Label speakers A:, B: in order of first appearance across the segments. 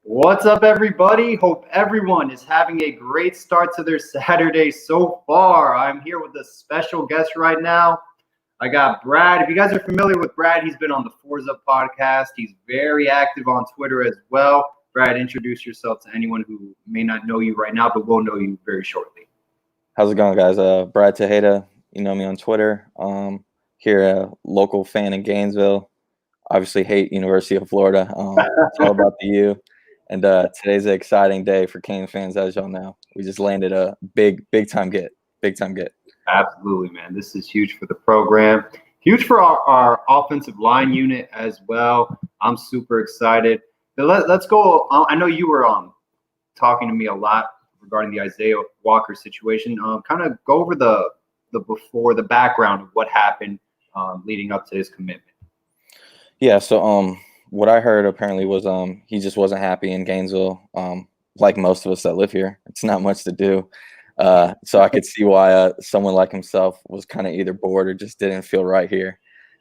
A: What's up, everybody? Hope everyone is having a great start to their Saturday so far. I'm here with a special guest right now. I got Brad. If you guys are familiar with Brad, he's been on the Forza podcast. He's very active on Twitter as well. Brad, introduce yourself to anyone who may not know you right now, but will know you very shortly.
B: How's it going, guys? Brad Tejada. You know me on Twitter. Here, a local fan in Gainesville. Obviously, hate University of Florida. It's all about the U. And today's an exciting day for Canes fans, as y'all know. We just landed a big time get. Big time get.
A: Absolutely, man. This is huge for the program. Huge for our offensive line unit as well. I'm super excited. But let's go. I know you were talking to me a lot regarding the Issiah Walker situation. Kind of go over the background of what happened leading up to his commitment.
B: Yeah, so what I heard apparently was he just wasn't happy in Gainesville. Like most of us that live here, it's not much to do. So I could see why someone like himself was kind of either bored or just didn't feel right here.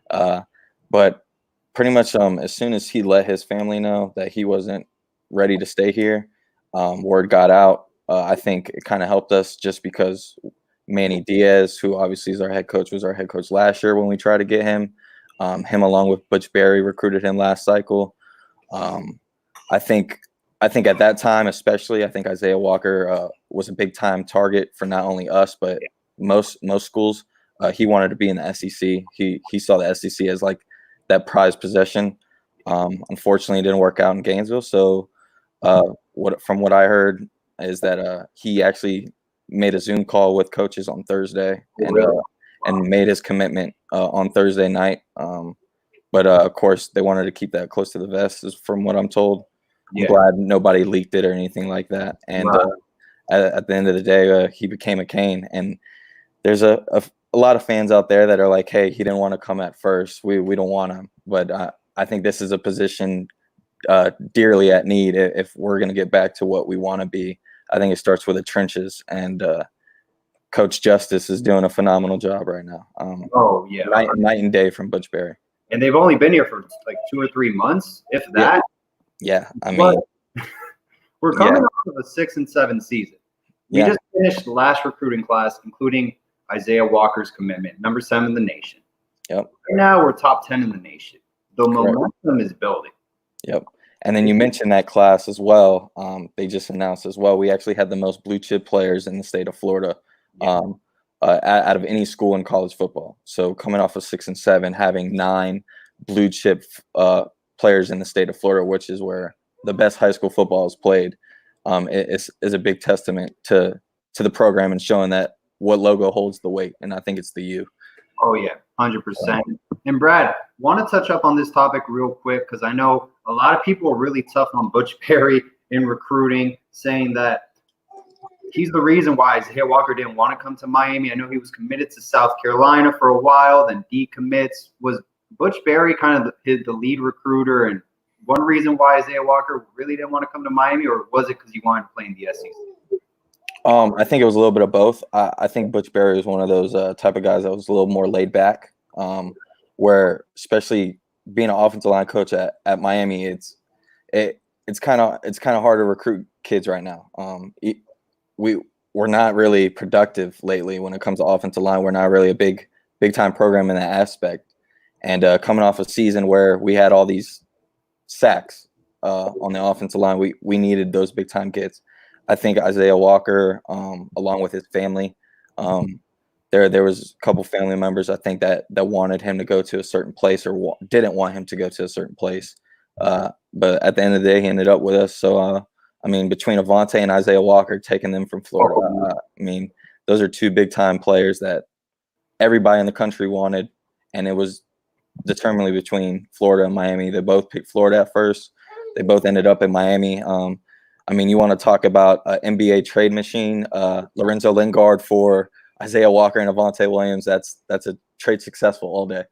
B: But pretty much as soon as he let his family know that he wasn't ready to stay here, word got out. I think it kind of helped us just because Manny Diaz, who obviously is our head coach, was our head coach last year when we tried to get him. Him along with Butch Berry recruited him last cycle. I think at that time, especially, I think Issiah Walker was a big time target for not only us but most schools. He wanted to be in the SEC. He saw the SEC as like that prized possession. Unfortunately, it didn't work out in Gainesville. So from what I heard is that he actually made a Zoom call with coaches on Thursday and made his commitment on Thursday night. But of course, they wanted to keep that close to the vest, is from what I'm told. I'm glad nobody leaked it or anything like that. And at the end of the day, he became a Cane. And there's a lot of fans out there that are like, hey, he didn't want to come at first. We don't want him. But I think this is a position dearly at need if we're going to get back to what we want to be. I think it starts with the trenches, and Coach Justice is doing a phenomenal job right now. Night and day from Butch Berry.
A: And they've only been here for like 2 or 3 months, if that.
B: Yeah, I mean,
A: we're coming off of a 6 and 7 season. We just finished the last recruiting class, including Issiah Walker's commitment, number 7 in the nation.
B: Yep.
A: Right now, we're top 10 in the nation. The momentum is building.
B: Yep. And then you mentioned that class as well. They just announced as well. We actually had the most blue chip players in the state of Florida. Out of any school in college football. So coming off of 6 and 7, having 9 blue chip players in the state of Florida, which is where the best high school football is played, is a big testament to the program and showing that what logo holds the weight. And I think it's the U.
A: Oh, yeah, 100%. And Brad, want to touch up on this topic real quick because I know a lot of people are really tough on Butch Berry in recruiting, saying that he's the reason why Issiah Walker didn't want to come to Miami. I know he was committed to South Carolina for a while, then decommits. Was Butch Berry kind of the lead recruiter and one reason why Issiah Walker really didn't want to come to Miami, or was it because he wanted to play in the SEC?
B: I think it was a little bit of both. I think Butch Berry was one of those type of guys that was a little more laid back, where especially being an offensive line coach at Miami, it's kind of hard to recruit kids right now. We're not really productive lately when it comes to offensive line. We're not really a big time program in that aspect. And coming off a season where we had all these sacks on the offensive line, we needed those big time kids. I think Issiah Walker, along with his family, there was a couple family members I think that wanted him to go to a certain place or didn't want him to go to a certain place. But at the end of the day, he ended up with us. So I mean, between Avante and Issiah Walker, taking them from Florida, I mean, those are 2 big-time players that everybody in the country wanted, and it was determinedly between Florida and Miami. They both picked Florida at first. They both ended up in Miami. I mean, you want to talk about an NBA trade machine, Lorenzo Lingard for Issiah Walker and Avante Williams. That's a trade successful all day.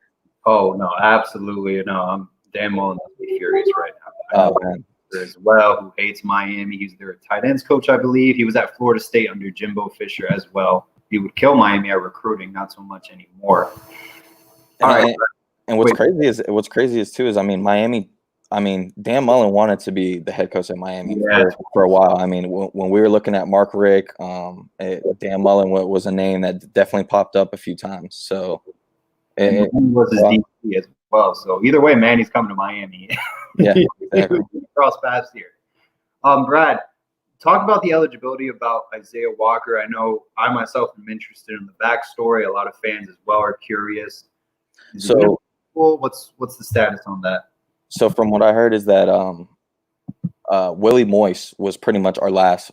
A: Oh, no, absolutely. No, I'm damn well enough to be furious right now.
B: Oh, man.
A: As well, who hates Miami. He's their tight ends coach, I believe. He was at Florida State under Jimbo Fisher as well. He would kill Miami at recruiting, not so much anymore.
B: And what's crazy is I mean, Miami I mean, Dan Mullen wanted to be the head coach at Miami
A: Yeah.
B: for a while. I mean, when we were looking at Mark Richt, Dan Mullen was a name that definitely popped up a few times. So
A: And he was his DC as well. So either way, man, he's coming to Miami.
B: Yeah, exactly.
A: Cross paths here. Brad, talk about the eligibility about Issiah Walker. I know I myself am interested in the backstory. A lot of fans as well are curious.
B: So
A: what's the status on that?
B: So from what I heard is that Willie Moise was pretty much our last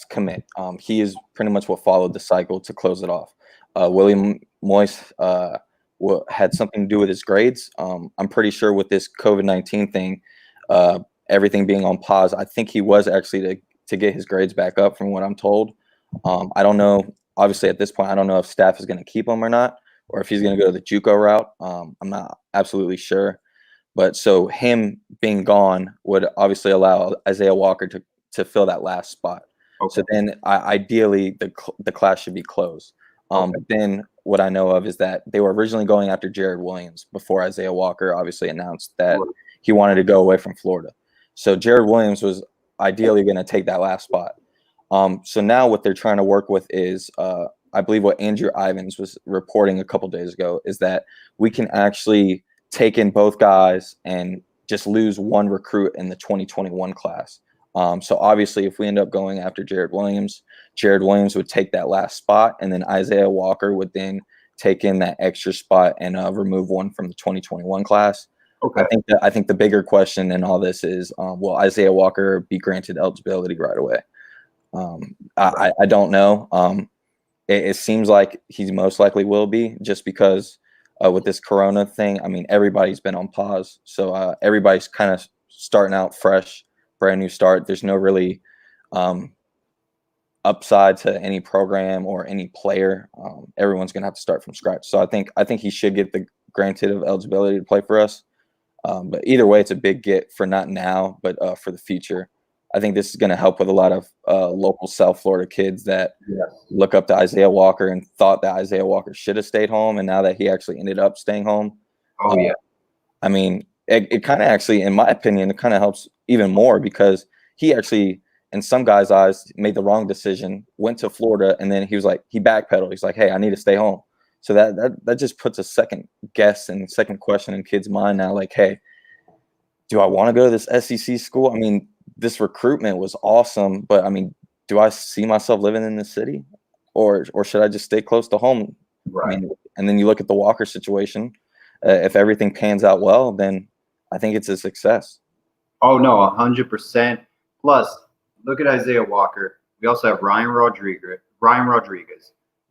B: commit. He is pretty much what followed the cycle to close it off. Willie Moise had something to do with his grades. I'm pretty sure with this COVID-19 thing, everything being on pause, I think he was actually to get his grades back up from what I'm told. I don't know. Obviously, at this point, I don't know if staff is going to keep him or not, or if he's going to go the JUCO route. I'm not absolutely sure. But so him being gone would obviously allow Issiah Walker to fill that last spot. Okay. So then ideally the class should be closed. But then what I know of is that they were originally going after Jared Williams before Issiah Walker obviously announced that he wanted to go away from Florida. So Jared Williams was ideally going to take that last spot. So now what they're trying to work with is I believe what Andrew Ivins was reporting a couple days ago is that we can actually take in both guys and just lose one recruit in the 2021 class. So obviously if we end up going after Jared Williams would take that last spot, and then Issiah Walker would then take in that extra spot and remove one from the 2021 class. Okay. I think the bigger question in all this is, will Issiah Walker be granted eligibility right away? I don't know. It seems like he most likely will be, just because with this Corona thing, I mean, everybody's been on pause. So everybody's kind of starting out fresh, brand new start. There's no really upside to any program or any player. Everyone's going to have to start from scratch. So I think he should get the granted of eligibility to play for us. But either way, it's a big get for not now, but for the future. I think this is going to help with a lot of local South Florida kids that look up to Issiah Walker and thought that Issiah Walker should have stayed home, and now that he actually ended up staying home. I mean, it kind of actually, in my opinion, it kind of helps even more, because he actually, in some guys' eyes, made the wrong decision, went to Florida, and then he backpedaled. He's like, hey, I need to stay home. So that just puts a second guess and second question in kids' mind now, like, hey, do I want to go to this SEC school? I mean, this recruitment was awesome, but I mean, do I see myself living in the city, or should I just stay close to home? Right. I mean, and then you look at the Walker situation. If everything pans out well, then I think it's a success.
A: Oh no, 100%. Plus, look at Issiah Walker. We also have Ryan Rodriguez,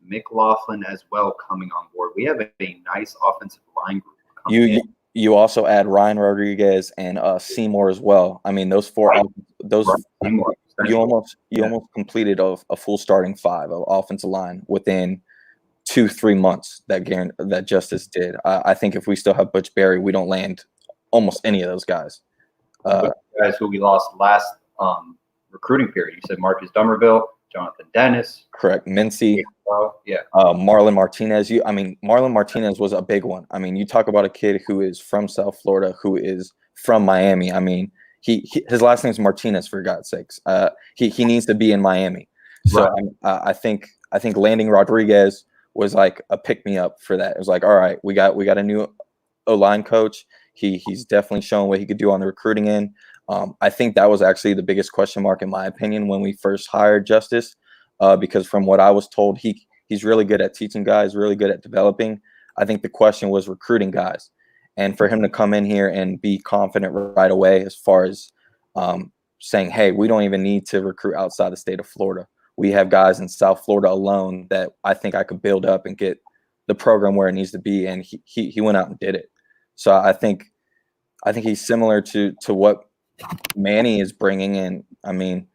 A: McLaughlin as well coming on board. We have a nice offensive line group.
B: You also add Ryan Rodriguez and Seymour as well. I mean, those four, you almost completed a full starting five of offensive line within 2-3 months that Justice did. I think if we still have Butch Berry, we don't land almost any of those guys.
A: Guys who we lost last recruiting period. You said Marcus Dummerville, Jonathan Dennis.
B: Correct. Mincy. Marlon Martinez. Marlon Martinez was a big one. I mean, you talk about a kid who is from South Florida, who is from Miami. I mean, his last name is Martinez, for God's sakes. He needs to be in Miami. So right. I think landing Rodriguez was like a pick me up for that. It was like, all right, we got a new O-line coach. He's definitely shown what he could do on the recruiting end. I think that was actually the biggest question mark, in my opinion, when we first hired Justice. Because from what I was told, he's really good at teaching guys, really good at developing. I think the question was recruiting guys. And for him to come in here and be confident right away as far as saying, hey, we don't even need to recruit outside the state of Florida. We have guys in South Florida alone that I think I could build up and get the program where it needs to be. And he went out and did it. So I think he's similar to what Manny is bringing in. I mean,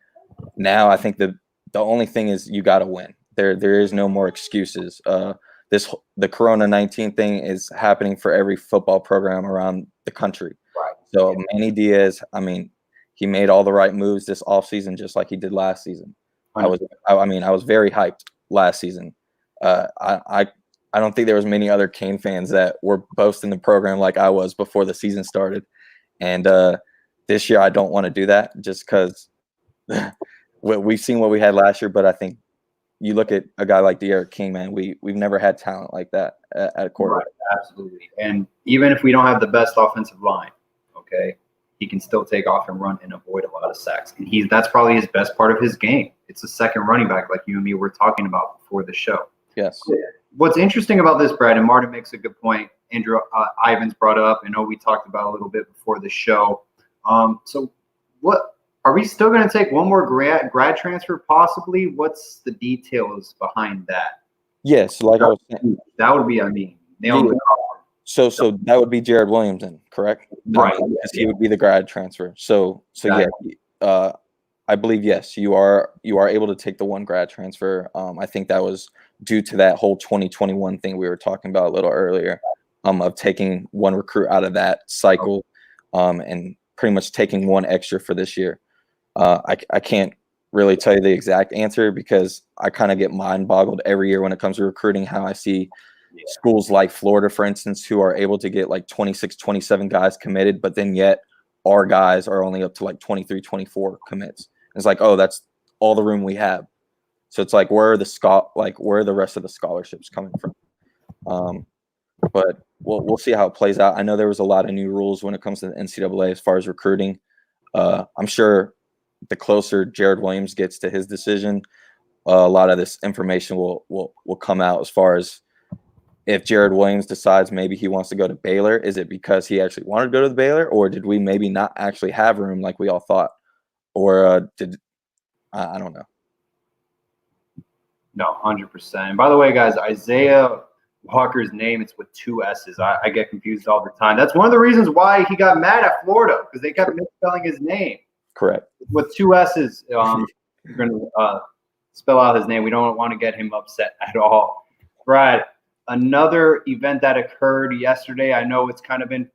B: now I think the only thing is you got to win. There is no more excuses. The Corona-19 thing is happening for every football program around the country. Right. So Manny Diaz, I mean, he made all the right moves this offseason, just like he did last season. I was very hyped last season. I don't think there was many other Cane fans that were boasting the program like I was before the season started. And this year, I don't want to do that just because we've seen what we had last year. But I think you look at a guy like De'Aaron King, man, we've never had talent like that at a quarterback.
A: Right, absolutely. And even if we don't have the best offensive line, okay, he can still take off and run and avoid a lot of sacks. And that's probably his best part of his game. It's a second running back, like you and me were talking about before the show.
B: Yes.
A: What's interesting about this, Brad, and Martin makes a good point, Andrew Ivans brought up, I know we talked about a little bit before the show. So what are we still going to take one more grad transfer possibly? What's the details behind that?
B: Yes, like I was saying.
A: That would be, nail the
B: So that would be Jared Williamson, correct?
A: Right.
B: Because he would be the grad transfer. So yeah, I believe yes, you are able to take the one grad transfer. I think that was due to that whole 2021 thing we were talking about a little earlier, of taking one recruit out of that cycle, and pretty much taking one extra for this year. I can't really tell you the exact answer because I kind of get mind boggled every year when it comes to recruiting, how I see schools like Florida, for instance, who are able to get like 26, 27 guys committed, but then yet our guys are only up to like 23, 24 commits. It's like, oh, that's all the room we have. So it's like, where are the rest of the scholarships coming from? But we'll see how it plays out. I know there was a lot of new rules when it comes to the NCAA as far as recruiting. I'm sure the closer Jared Williams gets to his decision, a lot of this information will come out as far as if Jared Williams decides maybe he wants to go to Baylor. Is it because he actually wanted to go to the Baylor, or did we maybe not actually have room like we all thought? Or I don't know.
A: No, 100%. And by the way, guys, Isaiah Walker's name, it's with two S's. I get confused all the time. That's one of the reasons why he got mad at Florida, because they kept misspelling his name.
B: Correct.
A: With two S's, we're going to spell out his name. We don't want to get him upset at all. Brad, another event that occurred yesterday, I know it's kind of been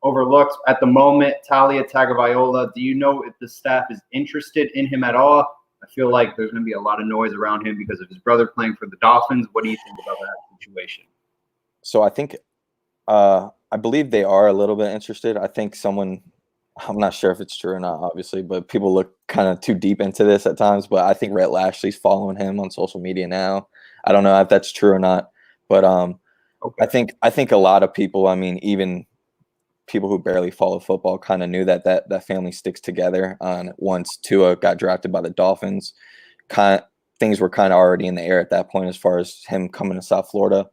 A: overlooked at the moment, Taulia Tagovailoa. Do you know if the staff is interested in him at all? I feel like there's going to be a lot of noise around him because of his brother playing for the Dolphins. What do you think about that situation?
B: So I think I believe they are a little bit interested. I think I'm not sure if it's true or not, obviously, but people look kind of too deep into this at times. But I think Rhett Lashley's following him on social media now. I don't know if that's true or not, but okay. I think a lot of people, even people who barely follow football, kind of knew that family sticks together. Once Tua got drafted by the Dolphins, things were kind of already in the air at that point as far as him coming to South Florida.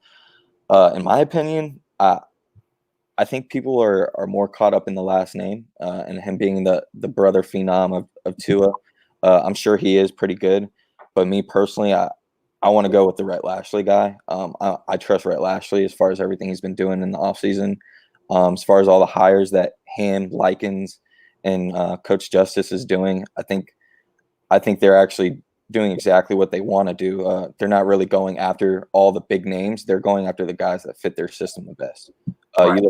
B: In my opinion, I think people are more caught up in the last name and him being the brother phenom of Tua. I'm sure he is pretty good, but me personally, I want to go with the Rhett Lashley guy. I trust Rhett Lashley as far as everything he's been doing in the offseason. As far as all the hires that him, Likens, and Coach Justice is doing, I think they're actually doing exactly what they want to do. They're not really going after all the big names. They're going after the guys that fit their system the best. Right.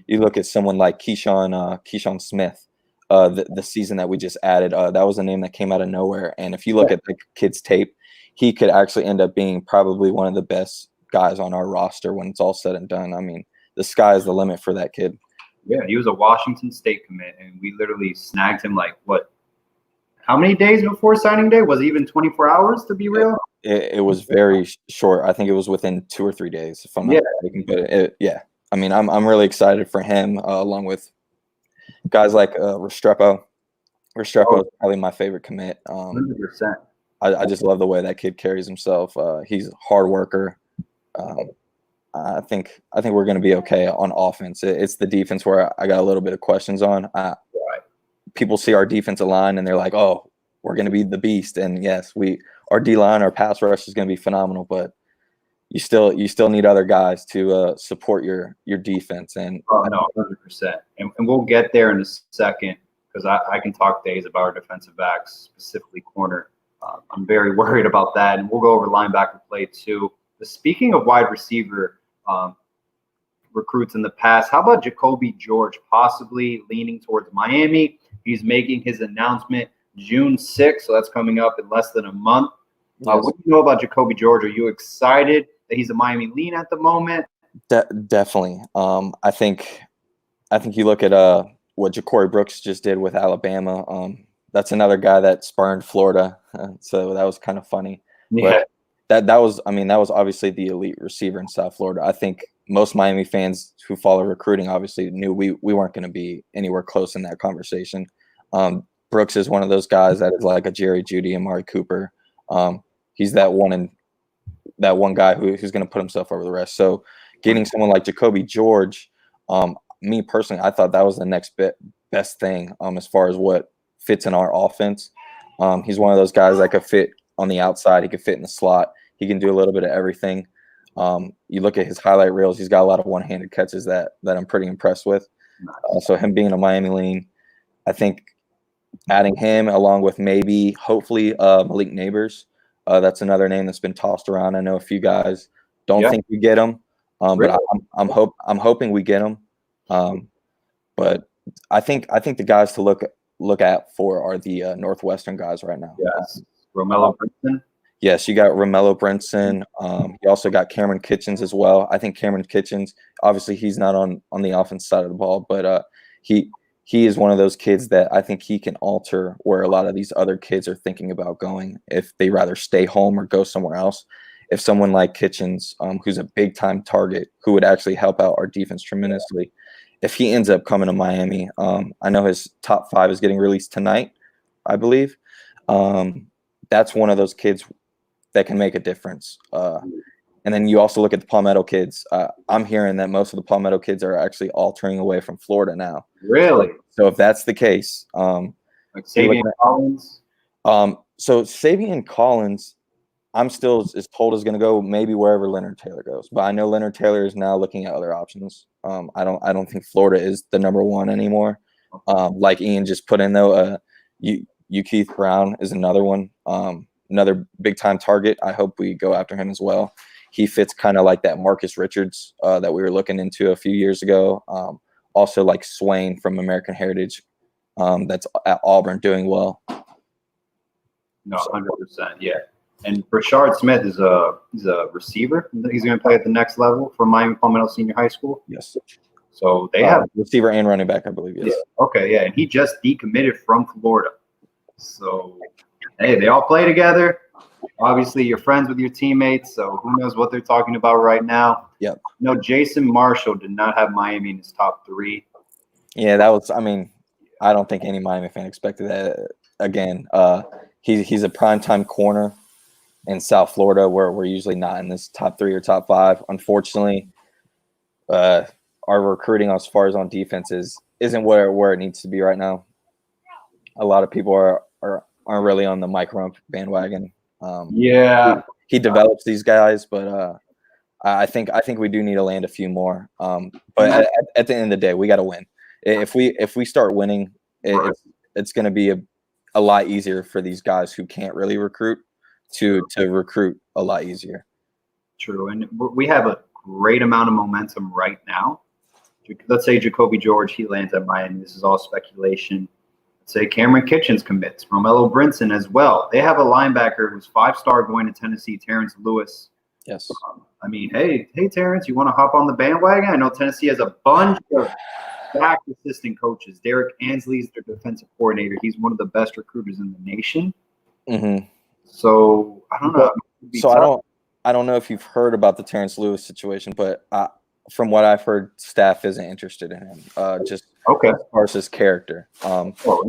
B: You look at someone like Keyshawn Smith, the season that we just added. That was a name that came out of nowhere. And if you look at the kid's tape, he could actually end up being probably one of the best guys on our roster when it's all said and done. The sky is the limit for that kid.
A: Yeah, he was a Washington State commit, and we literally snagged him how many days before signing day? Was it even 24 hours, to be real?
B: It was very short. I think it was within 2 or 3 days, if I'm not mistaken. But I'm really excited for him, along with guys like Restrepo. Restrepo is probably my favorite commit.
A: 100%.
B: I just love the way that kid carries himself. He's a hard worker. I think we're going to be okay on offense. It's the defense where I got a little bit of questions on. People see our defensive line and they're like, "Oh, we're going to be the beast." And yes, our D line, our pass rush is going to be phenomenal. But you still need other guys to support your defense. And
A: 100%. And we'll get there in a second because I can talk days about our defensive backs, specifically corner. I'm very worried about that, and we'll go over linebacker play too. But speaking of wide receiver recruits in the past, how about Jacoby George possibly leaning towards Miami? He's making his announcement June 6th, so that's coming up in less than a month. Yes. What do you know about Jacoby George? Are you excited that he's a Miami lean at the moment?
B: Definitely. I think you look at what Ja'Cory Brooks just did with Alabama. That's another guy that spurned Florida, so that was kind of funny.
A: Yeah.
B: But that was obviously the elite receiver in South Florida. I think most Miami fans who follow recruiting obviously knew we weren't going to be anywhere close in that conversation. Brooks is one of those guys that is like a Jerry Jeudy and Amari Cooper. He's that one guy who's going to put himself over the rest. So getting someone like Jacoby George, me personally, I thought that was the next best thing as far as what fits in our offense. He's one of those guys that could fit on the outside. He could fit in the slot. He can do a little bit of everything. You look at his highlight reels, he's got a lot of one-handed catches that I'm pretty impressed with. So him being a Miami lean, I think adding him along with hopefully Malik Neighbors, that's another name that's been tossed around. I know a few guys don't think we get him,
A: Really?
B: but I'm hoping we get him. But I think the guys to look at for are the Northwestern guys right now.
A: Yes, Romello Brinson.
B: Yes, you got Romello Brinson. You also got Cameron Kitchens as well. I think Cameron Kitchens, obviously he's not on the offense side of the ball, but he is one of those kids that I think he can alter where a lot of these other kids are thinking about going if they rather stay home or go somewhere else. If someone like Kitchens, who's a big-time target, who would actually help out our defense tremendously, if he ends up coming to Miami, I know his top 5 is getting released tonight, I believe. That's one of those kids that can make a difference. And then you also look at the Palmetto kids. I'm hearing that most of the Palmetto kids are actually all turning away from Florida now.
A: Really?
B: So if that's the case,
A: like Savion Collins?
B: So Savion Collins, I'm still as told is going to go maybe wherever Leonard Taylor goes. But I know Leonard Taylor is now looking at other options. I don't think Florida is the number one anymore. Like Ian just put in though, Keith Brown is another one. Another big-time target. I hope we go after him as well. He fits kind of like that Marcus Richards that we were looking into a few years ago. Also like Swain from American Heritage that's at Auburn doing well.
A: No, 100%, yeah. And Brashard Smith is a receiver. He's going to play at the next level for Miami Palmetto Senior High School.
B: Yes.
A: So they have
B: receiver and running back, I believe. Yes.
A: Yeah. Okay, yeah, and he just decommitted from Florida. So hey, they all play together. Obviously, you're friends with your teammates, so who knows what they're talking about right now.
B: Yep.
A: No, Jason Marshall did not have Miami in his top 3.
B: Yeah, that was. I mean, I don't think any Miami fan expected that. Again, he's a primetime corner in South Florida, where we're usually not in this top 3 or top 5. Unfortunately, our recruiting as far as on defense isn't where it needs to be right now. A lot of people aren't really on the Mike Rump bandwagon. He develops these guys, but I think we do need to land a few more. But at the end of the day, we got to win. If we start winning, it's going to be a lot easier for these guys who can't really recruit to recruit a lot easier.
A: True, and we have a great amount of momentum right now. Let's say Jacoby George, he lands at Miami. This is all speculation. Say Cameron Kitchens commits, Romello Brinson as well. They have a linebacker who's 5-star going to Tennessee, Terence Lewis.
B: Yes.
A: I mean, hey, Terence, you want to hop on the bandwagon? I know Tennessee has a bunch of back assistant coaches. Derek Ansley is their defensive coordinator. He's one of the best recruiters in the nation.
B: Mm-hmm.
A: So I don't know.
B: So I don't know if you've heard about the Terence Lewis situation, but from what I've heard, staff isn't interested in him. Just
A: okay.
B: As far as his character,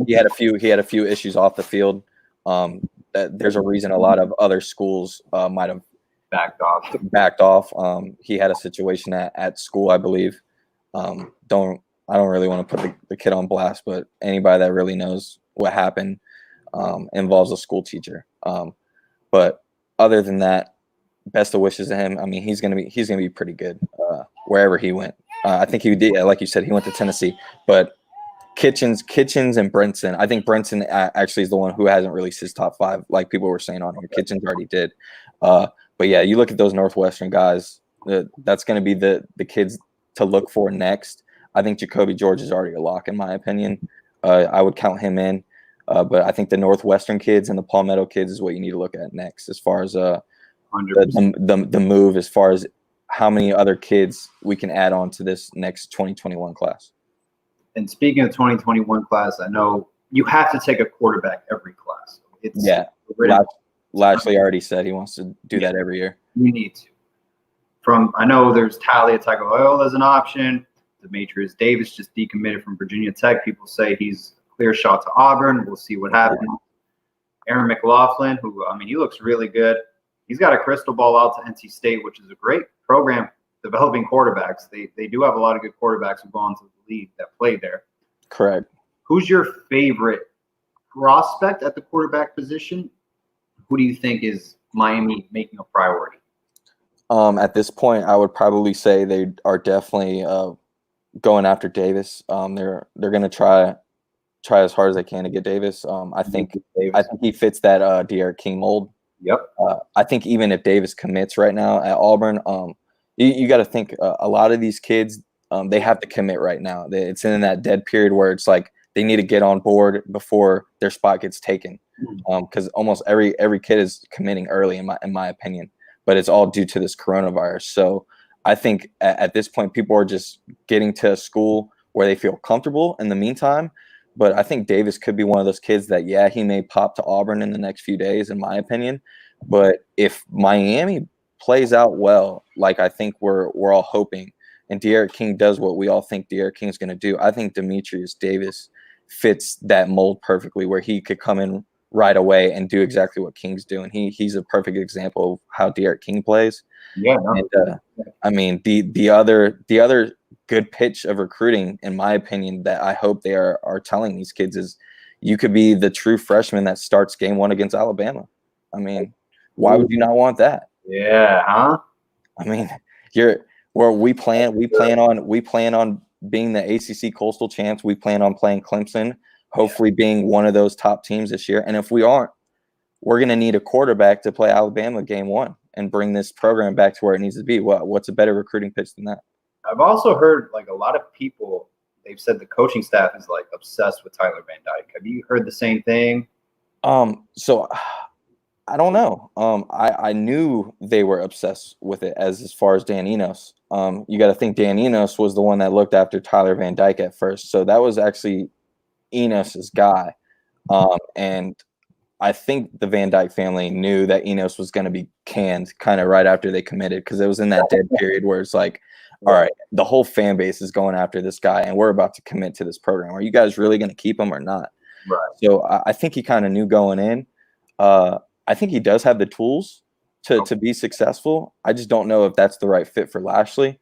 B: he had a few issues off the field. There's a reason a lot of other schools might have backed off. He had a situation at school, I believe. I don't really want to put the kid on blast, but anybody that really knows what happened involves a school teacher. But other than that, best of wishes to him. I mean, he's gonna be pretty good wherever he went. I think he did, like you said, he went to Tennessee. But Kitchens and Brinson. I think Brinson actually is the one who hasn't released his top 5, like people were saying on here. Kitchens already did. But yeah, you look at those Northwestern guys. That's going to be the kids to look for next. I think Jacoby George is already a lock in my opinion. I would count him in. But I think the Northwestern kids and the Palmetto kids is what you need to look at next as far as the move, as far as how many other kids we can add on to this next 2021 class.
A: And speaking of 2021 class, I know you have to take a quarterback every class.
B: Lashley already said he wants to do that every year.
A: You need to. I know there's Talia Tagovailoa as an option. Demetrius Davis just decommitted from Virginia Tech. People say he's a clear shot to Auburn. We'll see what happens. Aaron McLaughlin, who, he looks really good. He's got a crystal ball out to NC State, which is a great program developing quarterbacks. They do have a lot of good quarterbacks who've gone to the league that play there.
B: Correct.
A: Who's your favorite prospect at the quarterback position? Who do you think is Miami making a priority?
B: At this point, I would probably say they are definitely going after Davis. They're going to try as hard as they can to get Davis. I think he fits that D'Eriq King mold.
A: Yep.
B: I think even if Davis commits right now at Auburn, you got to think a lot of these kids, they have to commit right now. It's in that dead period where it's like they need to get on board before their spot gets taken. Because almost every kid is committing early, in my opinion. But it's all due to this coronavirus. So I think at this point, people are just getting to a school where they feel comfortable in the meantime. But I think Davis could be one of those kids that, he may pop to Auburn in the next few days, in my opinion. But if Miami plays out well, like I think we're all hoping, and D'Eriq King does what we all think D'Eriq King is going to do, I think Demetrius Davis fits that mold perfectly, where he could come in right away and do exactly what King's doing. He's a perfect example of how D'Eriq King plays.
A: Yeah.
B: And, the other good pitch of recruiting, in my opinion, that I hope they are telling these kids is you could be the true freshman that starts game one against Alabama. Why would you not want that?
A: Yeah, huh?
B: We plan on being the ACC Coastal champs. We plan on playing Clemson, hopefully being one of those top teams this year. And if we aren't, we're going to need a quarterback to play Alabama game one and bring this program back to where it needs to be. What's a better recruiting pitch than that?
A: I've also heard a lot of people, they've said the coaching staff is obsessed with Tyler Van Dyke. Have you heard the same thing?
B: So I don't know. I knew they were obsessed with it as far as Dan Enos. You got to think Dan Enos was the one that looked after Tyler Van Dyke at first. So that was actually Enos's guy. And I think the Van Dyke family knew that Enos was going to be canned kind of right after they committed, because it was in that dead period where it's like, all right, the whole fan base is going after this guy and we're about to commit to this program. Are you guys really going to keep him or not?
A: Right.
B: So I think he kind of knew going in. I think he does have the tools to be successful. I just don't know if that's the right fit for Lashley.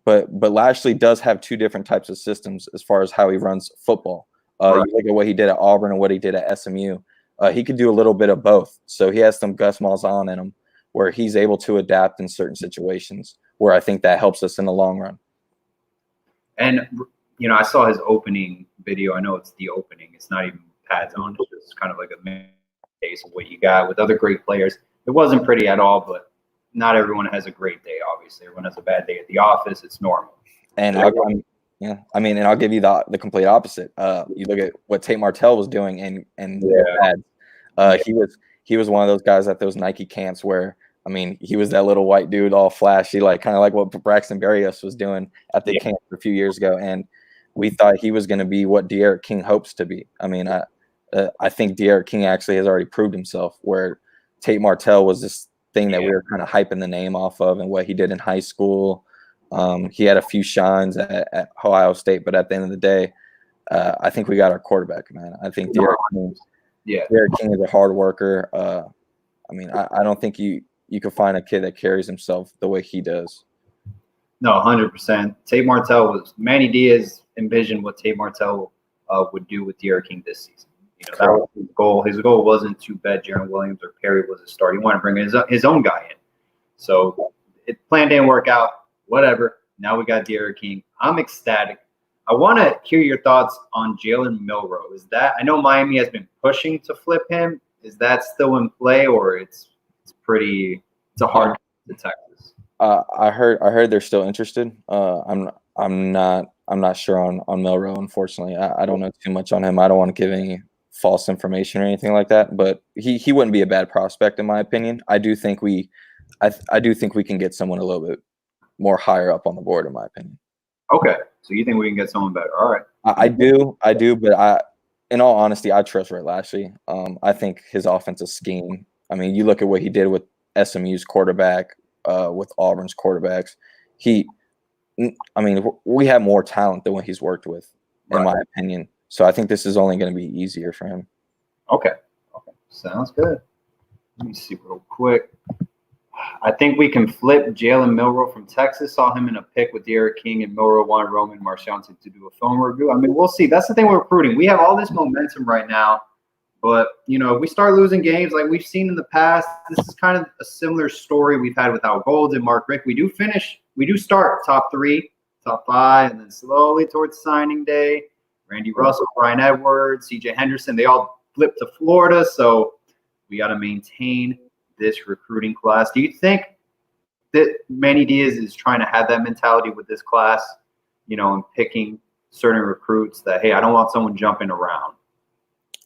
B: But Lashley does have two different types of systems as far as how he runs football.
A: Right.
B: You look at what he did at Auburn and what he did at SMU. He could do a little bit of both. So he has some Gus Malzahn in him where he's able to adapt in certain situations, where I think that helps us in the long run.
A: And, I saw his opening video. I know it's the opening. It's not even pads on. It's just kind of like a case of what you got with other great players. It wasn't pretty at all, but not everyone has a great day, obviously. Everyone has a bad day at the office. It's normal.
B: And I'll give you the complete opposite. You look at what Tate Martell was doing and he was one of those guys at those Nike camps where, he was that little white dude, all flashy, kind of like what Braxton Berrios was doing at the camp a few years ago. And we thought he was going to be what D'Eriq King hopes to be. I think D'Eriq King actually has already proved himself, where Tate Martell was this thing that we were kind of hyping the name off of and what he did in high school. He had a few shines at Ohio State, but at the end of the day, I think we got our quarterback, man. I think D'Eriq King is a hard worker. I don't think you could find a kid that carries himself the way he does.
A: No, 100%. Tate Martell Manny Diaz envisioned what Tate Martell would do with D'Eriq King this season. That was his goal. His goal wasn't to bet Jaron Williams or Perry was a start. He wanted to bring his own guy in. So plan didn't work out. Whatever. Now we got D'Eriq King. I'm ecstatic. I want to hear your thoughts on Jalen Milroe. I know Miami has been pushing to flip him. Is that still in play, or it's a hard to Texas?
B: I heard they're still interested. I'm not sure on Milroe, unfortunately. I don't know too much on him. I don't want to give any false information or anything like that, but he wouldn't be a bad prospect in my opinion. I do think we can get someone a little bit more higher up on the board, in my opinion.
A: Okay. So you think we can get someone better? All right.
B: I do, but in all honesty, I trust Rhett Lashley. I think his offensive scheme. I mean, you look at what he did with SMU's quarterback, with Auburn's quarterbacks. We have more talent than what he's worked with, in my opinion. So I think this is only going to be easier for him.
A: Okay. Sounds good. Let me see real quick. I think we can flip Jalen Milroe from Texas. Saw him in a pick with Derek King, and Milroe wanted Roman Marchand to do a film review. I mean, we'll see. That's the thing with recruiting. We have all this momentum right now, but, if we start losing games like we've seen in the past, this is kind of a similar story we've had with Al Gold and Mark Rick. We do start top 3, top 5, and then slowly towards signing day. Randy Russell, Brian Edwards, CJ Henderson, they all flipped to Florida, so we got to maintain this recruiting class. Do you think that Manny Diaz is trying to have that mentality with this class, and picking certain recruits that, hey, I don't want someone jumping around?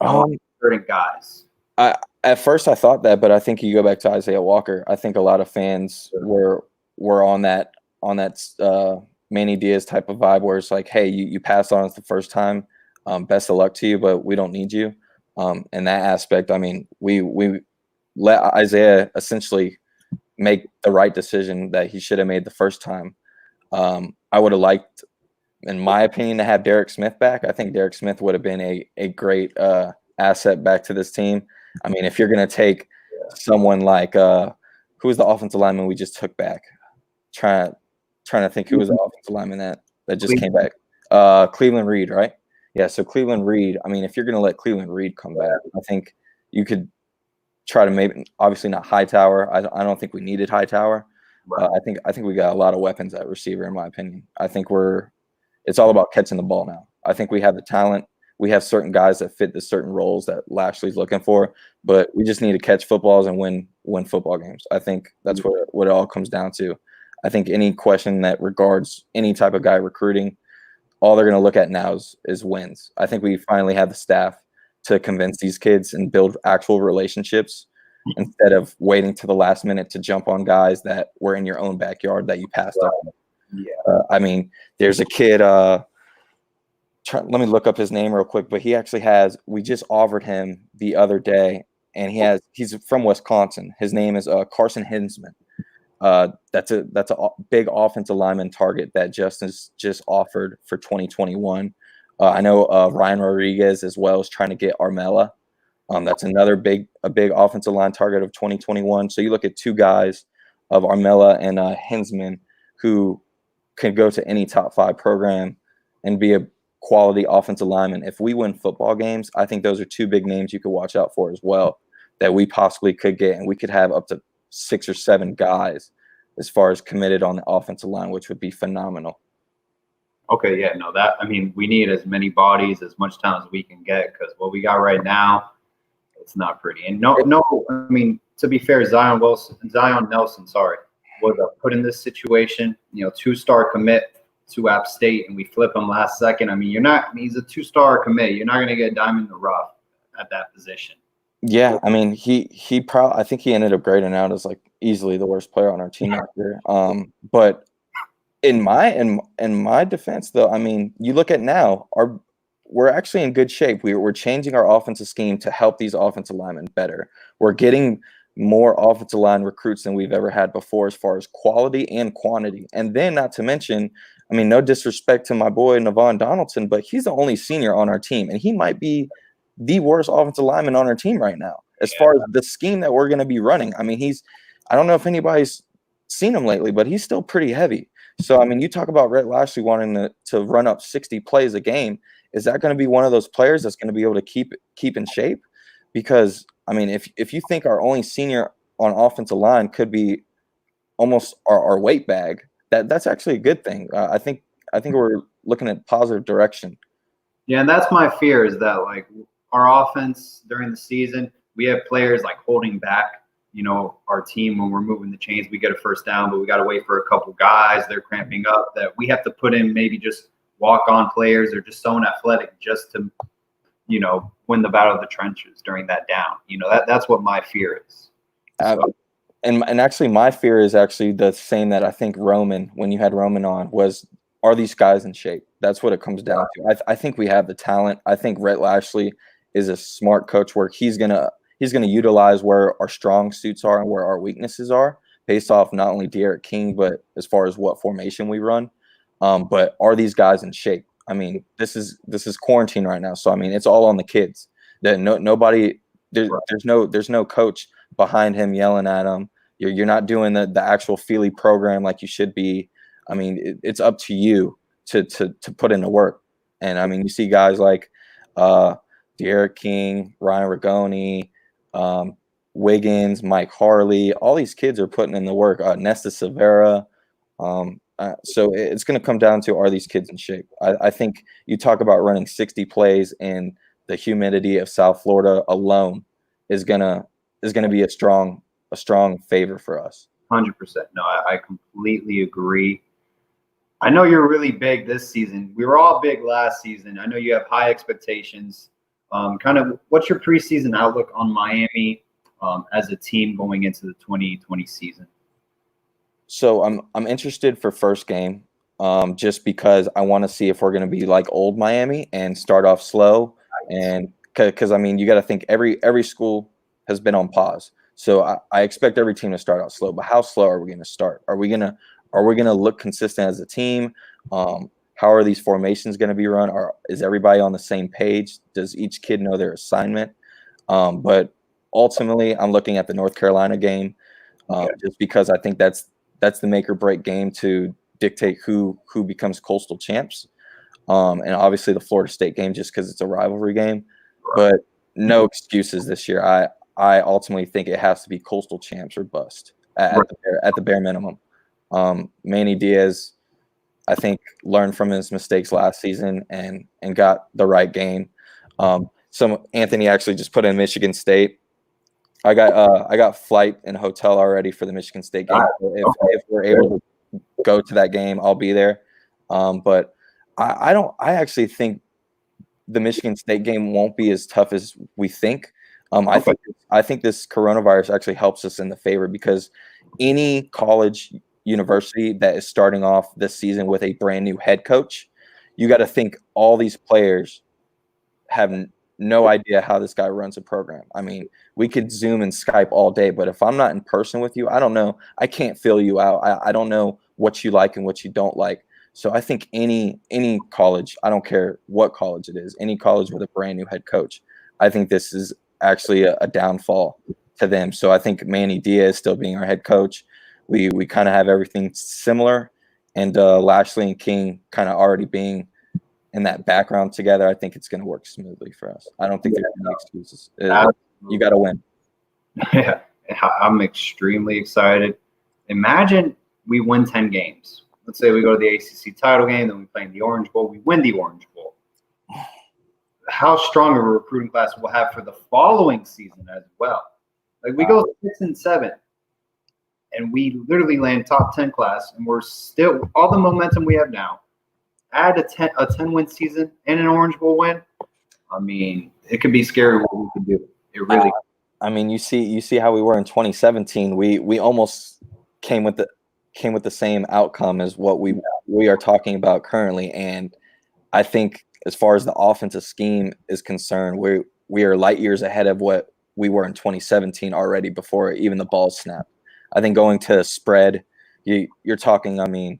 A: I want certain guys.
B: At first I thought that, but I think you go back to Isaiah Walker. I think a lot of fans were on that Manny Diaz type of vibe where it's like, hey, you passed on us the first time. Best of luck to you, but we don't need you. In that aspect, I mean, we let Isaiah essentially make the right decision that he should have made the first time. I would have liked, in my opinion, to have Derek Smith back. I think Derek Smith would have been a great asset back to this team. I mean, if you're going to take someone like who was the offensive lineman we just took back? Trying to think who was the offensive lineman that just came back. Cleveland Reed, right? Yeah, so Cleveland Reed, I mean, if you're going to let Cleveland Reed come back, I think you could try to maybe, obviously not Hightower. I don't think we needed Hightower. Right. I think we got a lot of weapons at receiver, in my opinion. I think it's all about catching the ball now. I think we have the talent. We have certain guys that fit the certain roles that Lashley's looking for, but we just need to catch footballs and win football games. I think that's what it all comes down to. I think any question that regards any type of guy recruiting, all they're going to look at now is wins. I think we finally have the staff to convince these kids and build actual relationships instead of waiting to the last minute to jump on guys that were in your own backyard that you passed on. Yeah. I mean, there's a kid, let me look up his name real quick, but he actually we just offered him the other day, and he's from Wisconsin. His name is Carson Hinsman. That's a big offensive lineman target that Justin's just offered for 2021. I know Ryan Rodriguez as well is trying to get Armella. That's another big offensive line target of 2021. So you look at two guys of Armella and Hinsman who can go to any top 5 program and be a quality offensive lineman. If we win football games, I think those are 2 big names you could watch out for as well that we possibly could get, and we could have up to 6 or 7 guys as far as committed on the offensive line, which would be phenomenal.
A: Okay, yeah, no, we need as many bodies, as much talent as we can get, because what we got right now, it's not pretty. And to be fair, Zion Nelson, was put in this situation, 2-star commit to App State, and we flip him last second. He's a 2-star commit. You're not going to get a diamond in the rough at that position. Yeah, I mean,
B: I think he ended up grading out as like easily the worst player on our team out there. But in my defense, though, I mean, you look at now, we're actually in good shape. We're changing our offensive scheme to help these offensive linemen better. We're getting more offensive line recruits than we've ever had before as far as quality and quantity. And then not to mention, no disrespect to my boy Navon Donaldson, but he's the only senior on our team, and he might be the worst offensive lineman on our team right now as far as the scheme that we're going to be running. I don't know if anybody's seen him lately, but he's still pretty heavy. So, you talk about Rhett Lashley wanting to run up 60 plays a game. Is that going to be one of those players that's going to be able to keep in shape? Because, if you think our only senior on offensive line could be almost our weight bag, that's actually a good thing. I think we're looking at positive direction.
A: Yeah, and that's my fear is that, our offense during the season, we have players holding back, our team when we're moving the chains. We get a first down, but we got to wait for a couple guys. They're cramping up that we have to put in maybe just walk-on players or just someone athletic just to, win the battle of the trenches during that down. That's what my fear is. So.
B: And actually my fear is actually the same that I think Roman, when you had Roman on, was are these guys in shape? That's what it comes down to. I think we have the talent. I think Rhett Lashley is a smart coach where he's gonna utilize where our strong suits are and where our weaknesses are based off not only De'Aaron King, but as far as what formation we run. But are these guys in shape? I mean, this is quarantine right now, so I mean, it's all on the kids. That nobody there's no coach behind him yelling at him. You're not doing the actual Feely program like you should be. I mean, it's up to you to put in the work. And I mean, you see guys like De'Aaron King, Ryan Rigoni, Wiggins, Mike Harley. All these kids are putting in the work. Nesta Severa. So it's going to come down to, are these kids in shape? I think you talk about running 60 plays in the humidity of South Florida alone is gonna be a strong favor for us.
A: 100%. No, I completely agree. I know you're really big this season. We were all big last season. I know you have high expectations. Kind of, what's your preseason outlook on Miami as a team going into the 2020 season?
B: So I'm interested for first game, just because I want to see if we're going to be like old Miami and start off slow, and because I mean, you got to think every school has been on pause. So I expect every team to start out slow, but how slow are we going to start? Are we gonna look consistent as a team? How are these formations going to be run? Is everybody on the same page? Does each kid know their assignment? But ultimately, I'm looking at the North Carolina game, just because I think that's the make or break game to dictate who becomes Coastal champs. And obviously the Florida State game, just because it's a rivalry game. But no excuses this year. I ultimately think it has to be Coastal champs or bust at the bare minimum. Manny Diaz, I think, learned from his mistakes last season and got the right game. Anthony actually just put in Michigan State. I got flight and hotel already for the Michigan State game. If we're able to go to that game, I'll be there. But I actually think the Michigan State game won't be as tough as we think. I think this coronavirus actually helps us in the favor, because any college university that is starting off this season with a brand new head coach, you got to think all these players have no idea how this guy runs a program. I mean, we could Zoom and Skype all day, but if I'm not in person with you, I don't know. I can't fill you out. I don't know what you like and what you don't like. So I think any college, I don't care what college it is, any college with a brand new head coach, I think this is actually a downfall to them. So I think Manny Diaz still being our head coach, we kind of have everything similar, and Lashley and King kind of already being in that background together, I think it's going to work smoothly for us. I don't think there's any excuses. You got to win.
A: Yeah, I'm extremely excited. Imagine we win 10 games. Let's say we go to the ACC title game, then we play in the Orange Bowl. We win the Orange Bowl. How strong of a recruiting class we'll have for the following season as well. Like, we go 6-7, and we literally land top 10 class, and we're still all the momentum we have now. Add a 10-win season and an Orange Bowl win. I mean, it could be scary what we can do. It really.
B: I mean, you see how we were in 2017. We almost came with the same outcome as what we are talking about currently, and I think as far as the offensive scheme is concerned, we are light years ahead of what we were in 2017 already before even the ball snapped. I think going to spread, you're talking. I mean,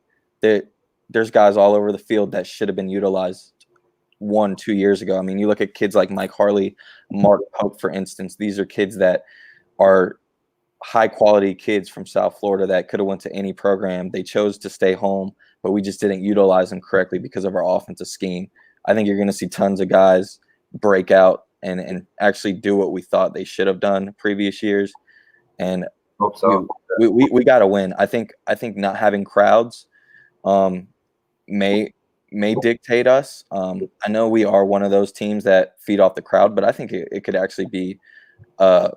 B: there's guys all over the field that should have been utilized 1-2 years ago. I mean, you look at kids like Mike Harley, Mark Pope, for instance. These are kids that are high quality kids from South Florida that could have went to any program. They chose to stay home, but we just didn't utilize them correctly because of our offensive scheme. I think you're going to see tons of guys break out and actually do what we thought they should have done previous years. And
A: hope so.
B: We got to win. I think not having crowds may dictate us. I know we are one of those teams that feed off the crowd, but I think it could actually be a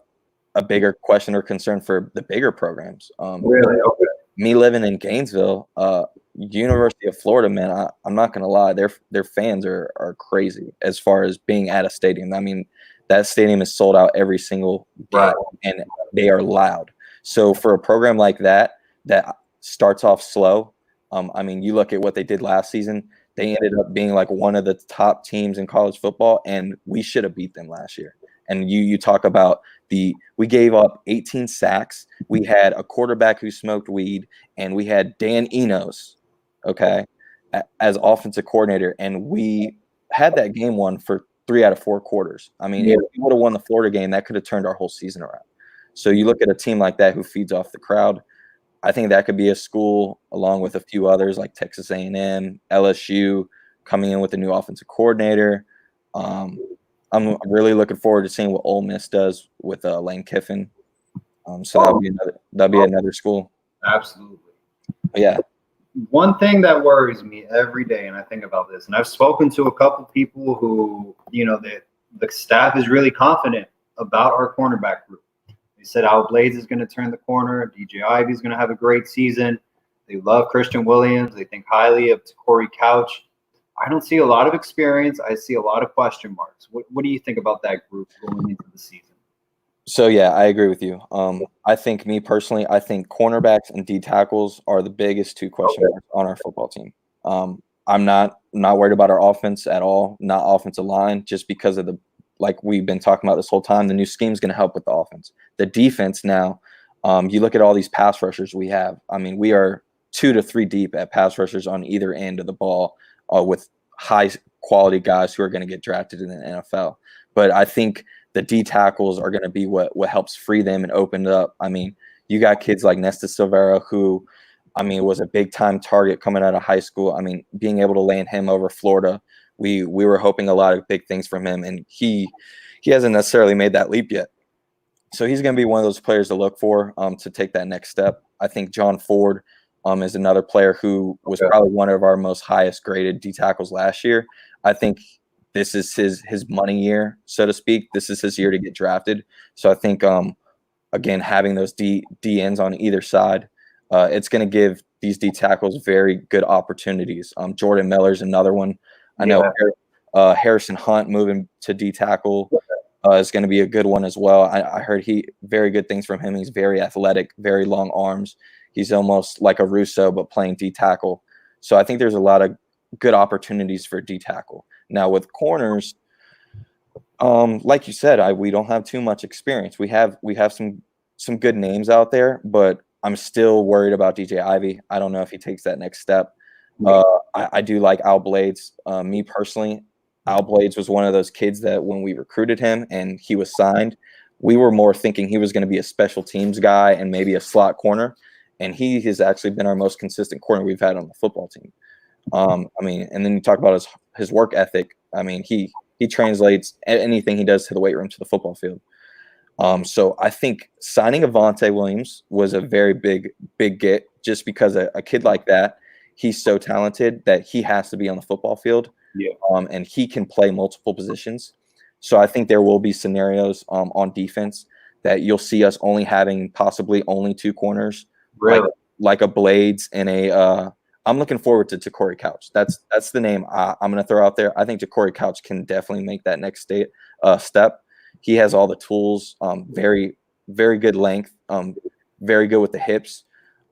B: bigger question or concern for the bigger programs.
A: Really? Okay.
B: Me living in Gainesville, University of Florida, man, I'm not gonna lie, their fans are crazy as far as being at a stadium. I mean, that stadium is sold out every single game, and they are loud. So for a program like that starts off slow, I mean, you look at what they did last season. They ended up being like one of the top teams in college football, and we should have beat them last year. And you talk about we gave up 18 sacks. We had a quarterback who smoked weed, and we had Dan Enos, okay, as offensive coordinator, and we had that game won for 3 out of 4 quarters. I mean, if we would have won the Florida game, that could have turned our whole season around. So you look at a team like that who feeds off the crowd. I think that could be a school along with a few others like Texas A&M, LSU, coming in with a new offensive coordinator. I'm really looking forward to seeing what Ole Miss does with Lane Kiffin. So that'd be another school.
A: Absolutely.
B: But yeah.
A: One thing that worries me every day, and I think about this, and I've spoken to a couple people who, the staff is really confident about our cornerback group. They said Al Blades is going to turn the corner. DJ Ivey is going to have a great season. They love Christian Williams. They think highly of Corey Couch. I don't see a lot of experience. I see a lot of question marks. What do you think about that group going into the season?
B: So, yeah, I agree with you. I think cornerbacks and D tackles are the biggest 2 question marks on our football team. I'm not worried about our offense at all, not offensive line, just because of like we've been talking about this whole time, the new scheme is going to help with the offense. The defense now, you look at all these pass rushers we have. I mean, we are 2 to 3 deep at pass rushers on either end of the ball with high-quality guys who are going to get drafted in the NFL. But I think the D tackles are going to be what helps free them and open it up. I mean, you got kids like Nesta Silvera who, I mean, was a big-time target coming out of high school. I mean, being able to land him over Florida, we were hoping a lot of big things from him, and he hasn't necessarily made that leap yet. So he's going to be one of those players to look for to take that next step. I think John Ford is another player who was probably one of our most highest graded D tackles last year. I think this is his money year, so to speak. This is his year to get drafted. So I think, again, having those D ends on either side, it's going to give these D tackles very good opportunities. Jordan Miller's another one. I know Harrison Hunt moving to D tackle is going to be a good one as well. I heard very good things from him. He's very athletic, very long arms. He's almost like a Russo, but playing D tackle. So I think there's a lot of good opportunities for D tackle. Now with corners, like you said, we don't have too much experience. We have some good names out there, but I'm still worried about DJ Ivey. I don't know if he takes that next step. I do like Al Blades. Me personally, Al Blades was one of those kids that when we recruited him and he was signed, we were more thinking he was going to be a special teams guy and maybe a slot corner. And he has actually been our most consistent corner we've had on the football team. I mean, and then you talk about his work ethic. I mean, he translates anything he does to the weight room to the football field. So I think signing Avante Williams was a very big get, just because a kid like that, he's so talented that he has to be on the football field.
A: Yeah.
B: And he can play multiple positions. So I think there will be scenarios on defense that you'll see us possibly only 2 corners,
A: really?
B: like a Blades and I'm looking forward to Corey Couch. That's the name I'm going to throw out there. I think Corey Couch can definitely make that next step. He has all the tools, very, very good length, very good with the hips.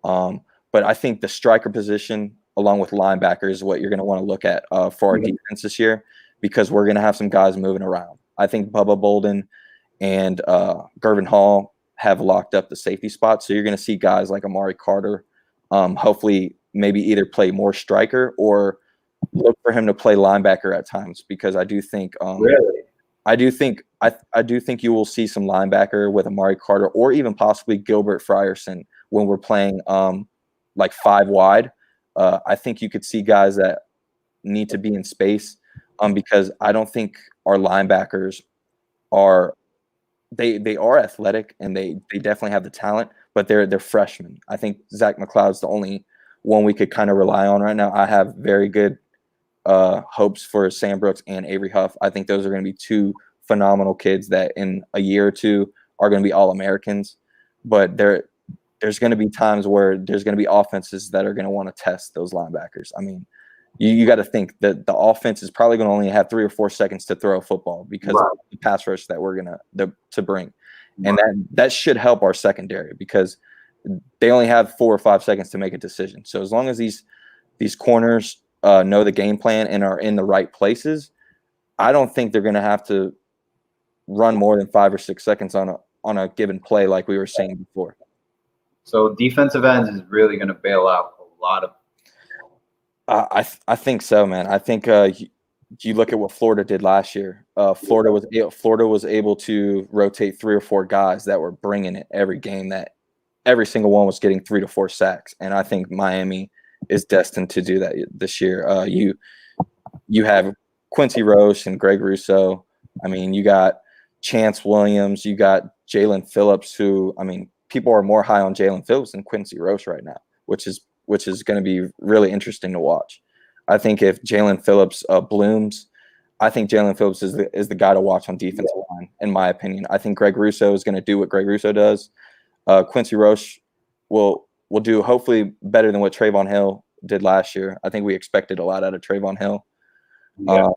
B: But I think the striker position, along with linebacker, is what you're going to want to look at for our defense this year, because we're going to have some guys moving around. I think Bubba Bolden and Gervin Hall have locked up the safety spot. So you're going to see guys like Amari Carter, hopefully maybe either play more striker or look for him to play linebacker at times, because I do think I do think you will see some linebacker with Amari Carter or even possibly Gilbert Frierson when we're playing like 5 wide. I think you could see guys that need to be in space because I don't think our linebackers are they are athletic and they definitely have the talent, but they're freshmen. I think Zack Mccloud's the only one we could kind of rely on right now. I have very good hopes for Sam Brooks and Avery Huff. I think those are going to be 2 phenomenal kids that in a year or 2 are going to be All-Americans. But there's going to be times where there's going to be offenses that are going to want to test those linebackers. I mean, you got to think that the offense is probably going to only have 3 or 4 seconds to throw a football because of the pass rush that we're going to bring. And that should help our secondary because they only have 4 or 5 seconds to make a decision. So as long as these these corners know the game plan and are in the right places, I don't think they're going to have to run more than 5 or 6 seconds on a given play like we were saying before.
A: So defensive ends is really going to bail out a lot of.
B: I think so, man. I think you look at what Florida did last year. Florida was able to rotate 3 or 4 guys that were bringing it every game. That every single one was getting 3 to 4 sacks, and I think Miami is destined to do that this year. You have Quincy Roche and Greg Rousseau. I mean, you got Chance Williams. You got Jalen Phillips, who, I mean, people are more high on Jalen Phillips than Quincy Roche right now, which is going to be really interesting to watch. I think if Jalen Phillips blooms, I think Jalen Phillips is the guy to watch on defensive line, in my opinion. I think Greg Rousseau is going to do what Greg Rousseau does. Quincy Roche will do hopefully better than what Trayvon Hill did last year. I think we expected a lot out of Trayvon Hill.
A: Yeah.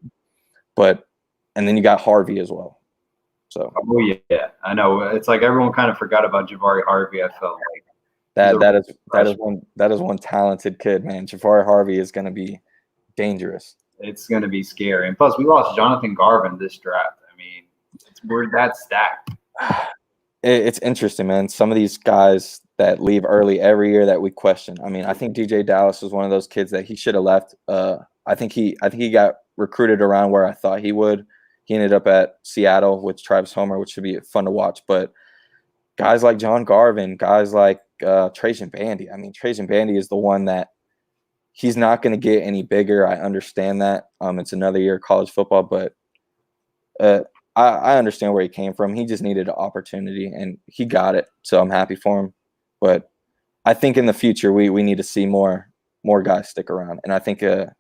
B: And then you got Harvey as well. So
A: yeah, I know. It's like everyone kind of forgot about Javari Harvey. I felt like
B: that is one talented kid, man. Javari Harvey is going to be dangerous.
A: It's going to be scary. And plus, we lost Jonathan Garvin this draft. I mean, we're that stacked.
B: It's interesting, man. Some of these guys that leave early every year that we question. I mean, I think DJ Dallas was one of those kids that he should have left. I think he got recruited around where I thought he would. He ended up at Seattle with Travis Homer, which should be fun to watch. But guys like John Garvin, guys like Trajan Bandy. I mean, Trajan Bandy is the one that he's not going to get any bigger. I understand that. It's another year of college football, but I understand where he came from. He just needed an opportunity, and he got it. So I'm happy for him. But I think in the future we need to see more guys stick around, and I think the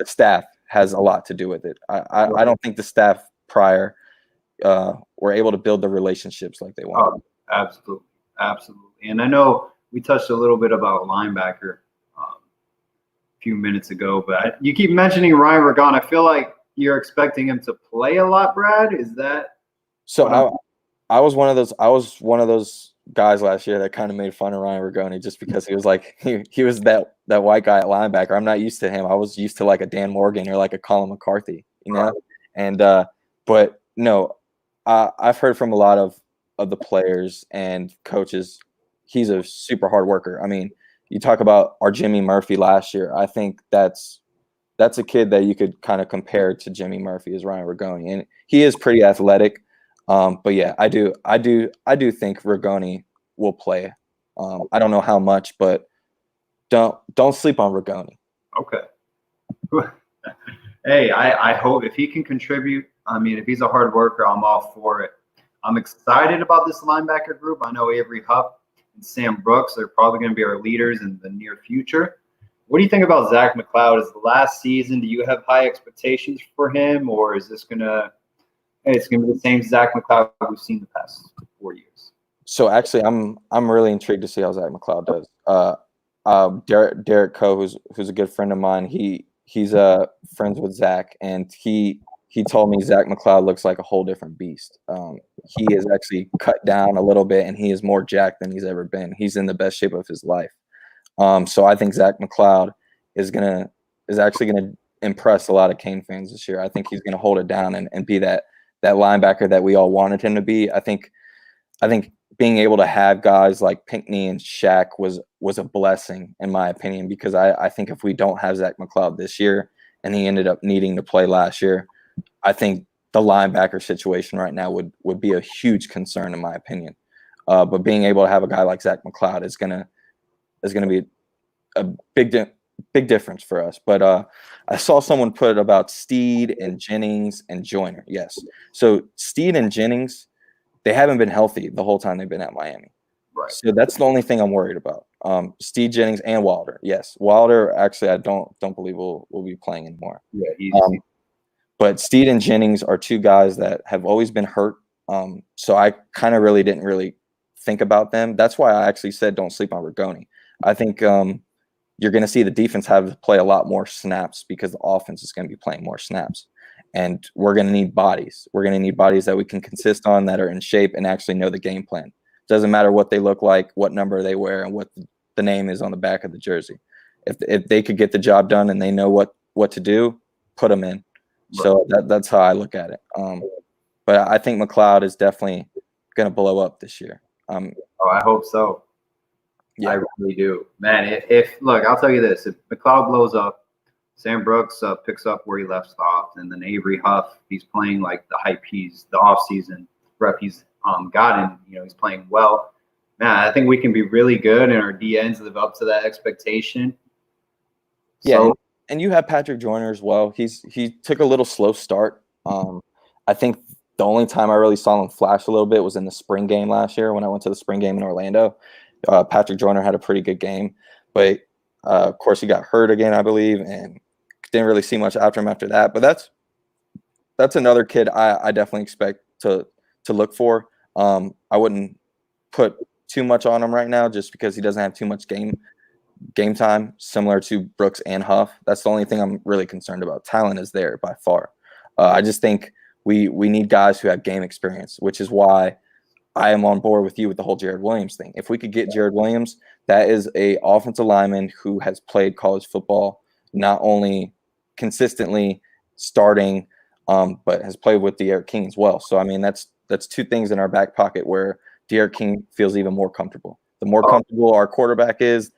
B: staff has a lot to do with it. I don't think the staff prior were able to build the relationships like they wanted.
A: Oh, absolutely. And I know we touched a little bit about linebacker a few minutes ago, but you keep mentioning Ryan Ragon. I feel like you're expecting him to play a lot, Brad. Is that
B: so? I was one of those guys last year that kind of made fun of Ryan Rigoni just because he was like he was that white guy at linebacker. I'm not used to him. I was used to like a Dan Morgan or like a Colin McCarthy, you know. And but no, I've heard from a lot of the players and coaches. He's a super hard worker. I mean, you talk about our Jimmy Murphy last year. I think that's a kid that you could kind of compare to Jimmy Murphy as Ryan Rigoni, and he is pretty athletic. But yeah, I do think Rigoni will play. I don't know how much, but don't sleep on Rigoni.
A: Okay. Hey, I hope if he can contribute. I mean, if he's a hard worker, I'm all for it. I'm excited about this linebacker group. I know Avery Huff and Sam Brooks are probably going to be our leaders in the near future. What do you think about Zack Mccloud? Is the last season? Do you have high expectations for him, or is this gonna? It's gonna be the same Zack Mccloud we've seen the past 4 years.
B: So actually, I'm really intrigued to see how Zack Mccloud does. Derek Coe, who's a good friend of mine, he's friends with Zach, and he told me Zack Mccloud looks like a whole different beast. He is actually cut down a little bit, and he is more jacked than he's ever been. He's in the best shape of his life. So I think Zack Mccloud is actually gonna impress a lot of Cane fans this year. I think he's gonna hold it down and be that linebacker that we all wanted him to be. I think being able to have guys like Pinckney and Shaq was a blessing in my opinion, because I think if we don't have Zack Mccloud this year and he ended up needing to play last year, I think the linebacker situation right now would be a huge concern in my opinion. But being able to have a guy like Zack Mccloud is gonna be a big difference for us. But I saw someone put about Steed and Jennings and Joyner. Yes. So Steed and Jennings, they haven't been healthy the whole time they've been at Miami.
A: Right.
B: So that's the only thing I'm worried about. Steed, Jennings, and Wilder. Yes. Wilder, actually, I don't believe will be playing anymore.
A: Yeah.
B: But Steed and Jennings are two guys that have always been hurt. So I kind of didn't really think about them. That's why I actually said don't sleep on Rigoni. I think you're going to see the defense have to play a lot more snaps because the offense is going to be playing more snaps. And we're going to need bodies. We're going to need bodies that we can consist on, that are in shape and actually know the game plan. Doesn't matter what they look like, what number they wear, and what the name is on the back of the jersey. If they could get the job done and they know what to do, put them in. So that's how I look at it. But I think McCloud is definitely going to blow up this year.
A: I hope so.
B: Yeah.
A: I really do, man. If look, I'll tell you this: if McCloud blows up, Sam Brooks picks up where he left off, and then Avery Huff, he's playing like the hype he's the offseason rep he's gotten. He's playing well. Man, I think we can be really good, and our DNs live up to that expectation.
B: Yeah, so, and you have Patrick Joyner as well. He took a little slow start. I think the only time I really saw him flash a little bit was in the spring game last year when I went to the spring game in Orlando. Patrick Joyner had a pretty good game, but of course he got hurt again, I believe, and didn't really see much after him after that. But that's another kid I definitely expect to look for. I wouldn't put too much on him right now just because he doesn't have too much game time, similar to Brooks and Huff. That's the only thing I'm really concerned about. Talent is there by far. I just think we need guys who have game experience, which is why I am on board with you with the whole Jared Williams thing. If we could get Jared Williams, that is a offensive lineman who has played college football, not only consistently starting, but has played with D'Eriq King as well. So, I mean, that's two things in our back pocket where D'Eriq King feels even more comfortable. The more comfortable our quarterback is,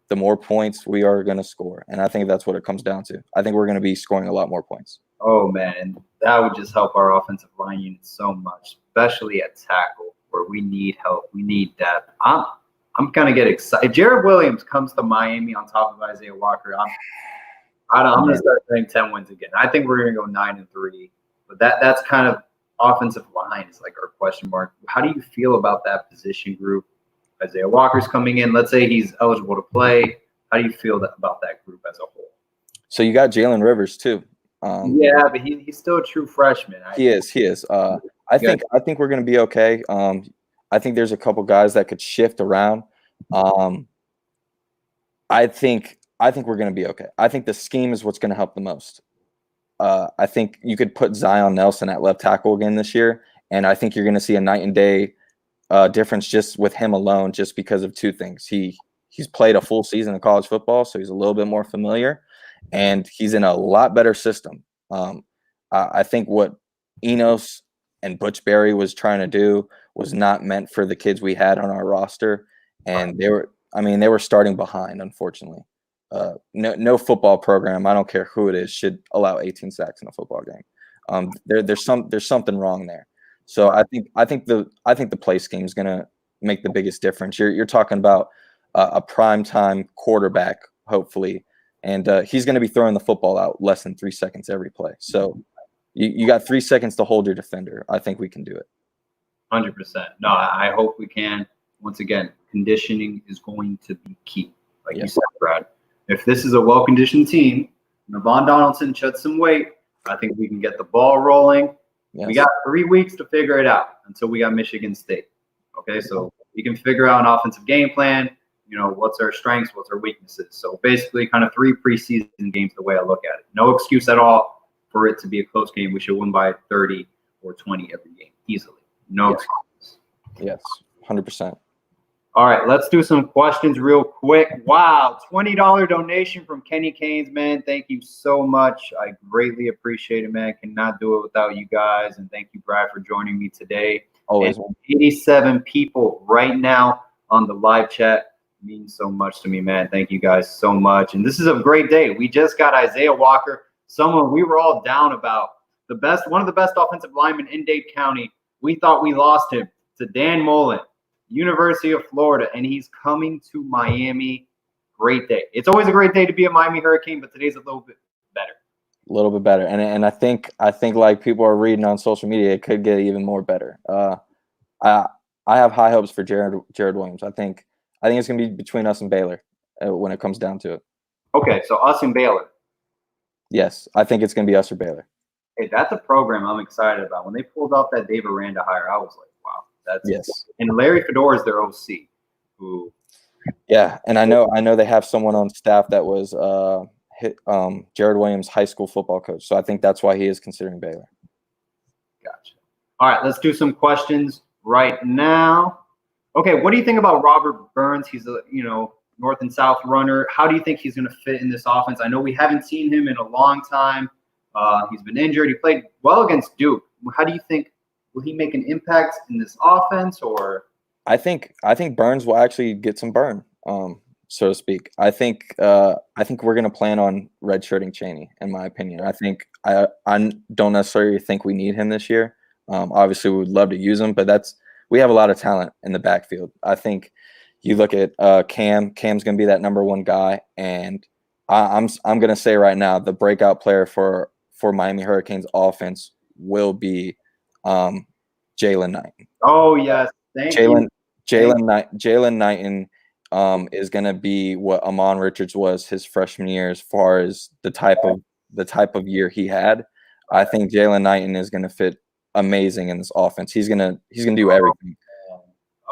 B: the more points we are going to score. And I think that's what it comes down to. I think we're going to be scoring a lot more points.
A: Oh, man, and that would just help our offensive line unit so much, especially at tackle, where we need help. We need depth. I'm going to get excited. If Jared Williams comes to Miami on top of Isaiah Walker, I'm going to start saying 10 wins again. I think we're going to go 9-3. But that's kind of offensive line is like our question mark. How do you feel about that position group? Isaiah Walker's coming in. Let's say he's eligible to play. How do you feel about that group as a whole?
B: So you got Jalen Rivers too.
A: Yeah, but he's still a true freshman.
B: He is. I think we're going to be okay. I think there's a couple guys that could shift around. I think we're going to be okay. I think the scheme is what's going to help the most. I think you could put Zion Nelson at left tackle again this year, and I think you're going to see a night and day difference just with him alone, just because of two things. He's played a full season of college football, so he's a little bit more familiar, and he's in a lot better system. I think what Enos and Butch Berry was trying to do was not meant for the kids we had on our roster, and they were starting behind, unfortunately. No football program, I don't care who it is, should allow 18 sacks in a football game. There's something wrong there. So I think the play scheme is going to make the biggest difference. You're talking about a primetime quarterback, hopefully, and he's going to be throwing the football out less than 3 seconds every play. So you got 3 seconds to hold your defender. I think we can do it.
A: 100%. No, I hope we can. Once again, conditioning is going to be key. Like you said, Brad. If this is a well-conditioned team, Navon Donaldson shed some weight, I think we can get the ball rolling. Yes. We got 3 weeks to figure it out until we got Michigan State. Okay, so we can figure out an offensive game plan. What's our strengths, what's our weaknesses. So basically kind of 3 preseason games the way I look at it. No excuse at all for it to be a close game. We should win by 30 or 20 every game easily. No excuses.
B: Yes, 100%.
A: All right, let's do some questions real quick. Wow, $20 donation from Kenny Canes, man. Thank you so much. I greatly appreciate it, man. Cannot do it without you guys. And thank you, Brad, for joining me today.
B: Always.
A: And 87 people right now on the live chat. Means so much to me, man. Thank you guys so much. And this is a great day. We just got Isaiah Walker, someone we were all down about. One of the best offensive linemen in Dade County. We thought we lost him to Dan Mullen, University of Florida, and he's coming to Miami. Great day. It's always a great day to be a Miami Hurricane, but today's a little bit better.
B: A little bit better. And I think like people are reading on social media, it could get even more better. I have high hopes for Jared Williams. I think it's going to be between us and Baylor when it comes down to it. Okay,
A: so us and Baylor.
B: Yes, I think it's going to be us or Baylor.
A: Hey, that's a program I'm excited about. When they pulled off that Dave Aranda hire, I was like, wow, that's
B: yes.
A: And Larry Fedor is their OC. Who?
B: Yeah, and I know they have someone on staff that was Jared Williams' high school football coach. So I think that's why he is considering Baylor.
A: Gotcha. All right, let's do some questions right now. Okay, what do you think about Robert Burns? He's north and south runner. How do you think he's going to fit in this offense? I know we haven't seen him in a long time. He's been injured. He played well against Duke. How do you think, will he make an impact in this offense, or?
B: I think Burns will actually get some burn, so to speak. I think we're going to plan on redshirting Chaney, in my opinion. I don't necessarily think we need him this year. Obviously, we would love to use him, but we have a lot of talent in the backfield. I think you look at Cam's going to be that number one guy, and I'm going to say right now the breakout player for Miami Hurricanes offense will be Jalen Knighton.
A: Oh yes, thank you.
B: Jalen Knighton is going to be what Amon Richards was his freshman year, as far as the type of year he had. I think Jalen Knighton is going to fit amazing in this offense. He's gonna do everything.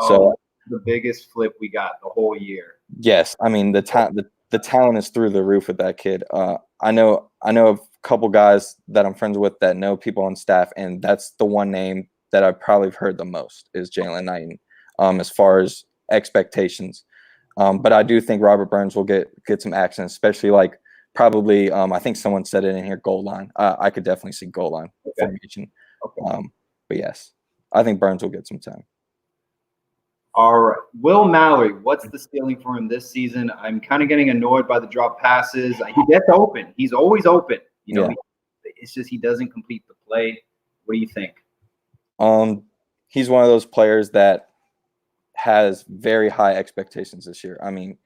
B: So
A: the biggest flip we got the whole year.
B: Yes, I mean the talent is through the roof with that kid. I know a couple guys that I'm friends with that know people on staff, and that's the one name that I've probably heard the most is Jalen Knighton. As far as expectations, but I do think Robert Burns will get some action, especially like probably. I think someone said it in here, goal line. I could definitely see goal line formation. Okay. But yes, I think Burns will get some time.
A: All right. Will Mallory, what's the ceiling for him this season? I'm kind of getting annoyed by the drop passes. He gets open. He's always open. It's just he doesn't complete the play. What do you think?
B: He's one of those players that has very high expectations this year. I mean,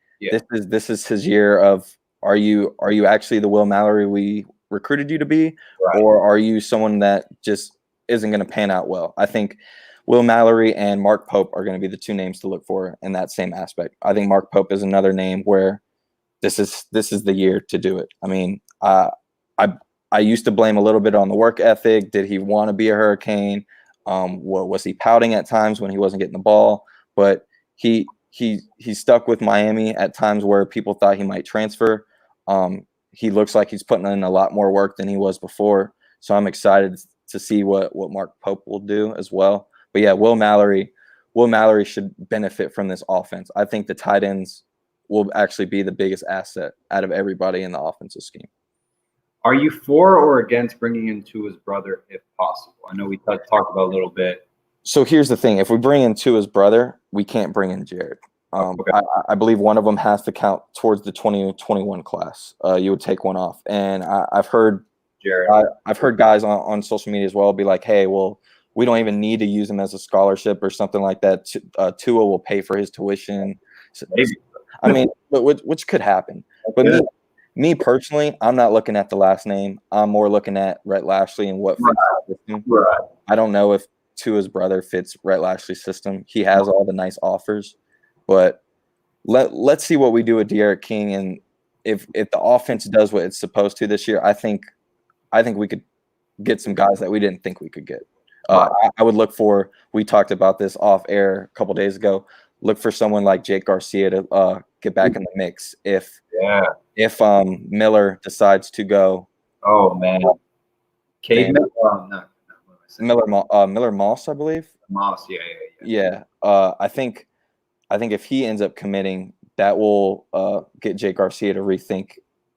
B: this is his year of are you actually the Will Mallory we recruited you to be, or are you someone that just isn't going to pan out well? I think Will Mallory and Mark Pope are going to be the two names to look for in that same aspect. I think Mark Pope is another name where this is the year to do it. I mean, I used to blame a little bit on the work ethic. Did he want to be a Hurricane? What was he pouting at times when he wasn't getting the ball? But he stuck with Miami at times where people thought he might transfer. He looks like he's putting in a lot more work than he was before. So I'm excited to see what Mark Pope will do as well. But yeah, Will Mallory should benefit from this offense. I think the tight ends will actually be the biggest asset out of everybody in the offensive scheme.
A: Are you for or against bringing in Tua's brother if possible? I know we talked about a little bit.
B: So here's the thing. If we bring in Tua's brother, we can't bring in Jared. Okay. I believe one of them has to count towards the 2021 class. You would take one off. And I've heard guys on social media as well be like, hey, well, we don't even need to use him as a scholarship or something like that. Tua will pay for his tuition. So, I mean, which could happen. But me personally, I'm not looking at the last name. I'm more looking at Rhett Lashley and what fits the system. Right. I don't know if Tua's brother fits Rhett Lashley's system. He has all the nice offers. But let's see what we do with De'Aaron King, and if the offense does what it's supposed to this year, I think we could get some guys that we didn't think we could get. I would look for. We talked about this off air a couple days ago. Look for someone like Jake Garcia to get back in the mix if Miller decides to go.
A: Oh man,
B: Miller Moss, I believe.
A: Moss,
B: yeah. I think if he ends up committing, that will get Jake Garcia to rethink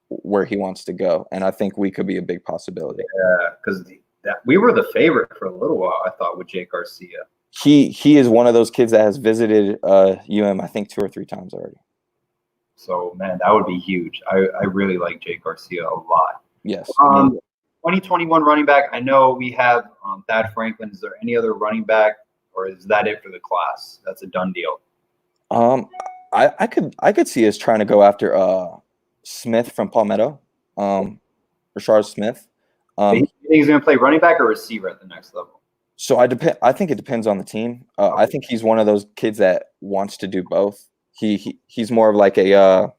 B: where he wants to go, and I think we could be a big possibility.
A: Yeah, because we were the favorite for a little while, I thought, with Jake Garcia.
B: He is one of those kids that has visited I think 2 or 3 times already.
A: So man, that would be huge. I really like Jake Garcia a lot.
B: Yes.
A: 2021 running back. I know we have Thad Franklin. Is there any other running back, or is that it for the class? That's a done deal.
B: I could see us trying to go after Smith from Palmetto, Rashard Smith.
A: You think he's going to play running back or receiver at the next level?
B: So I think it depends on the team. I think he's one of those kids that wants to do both. He's more of like a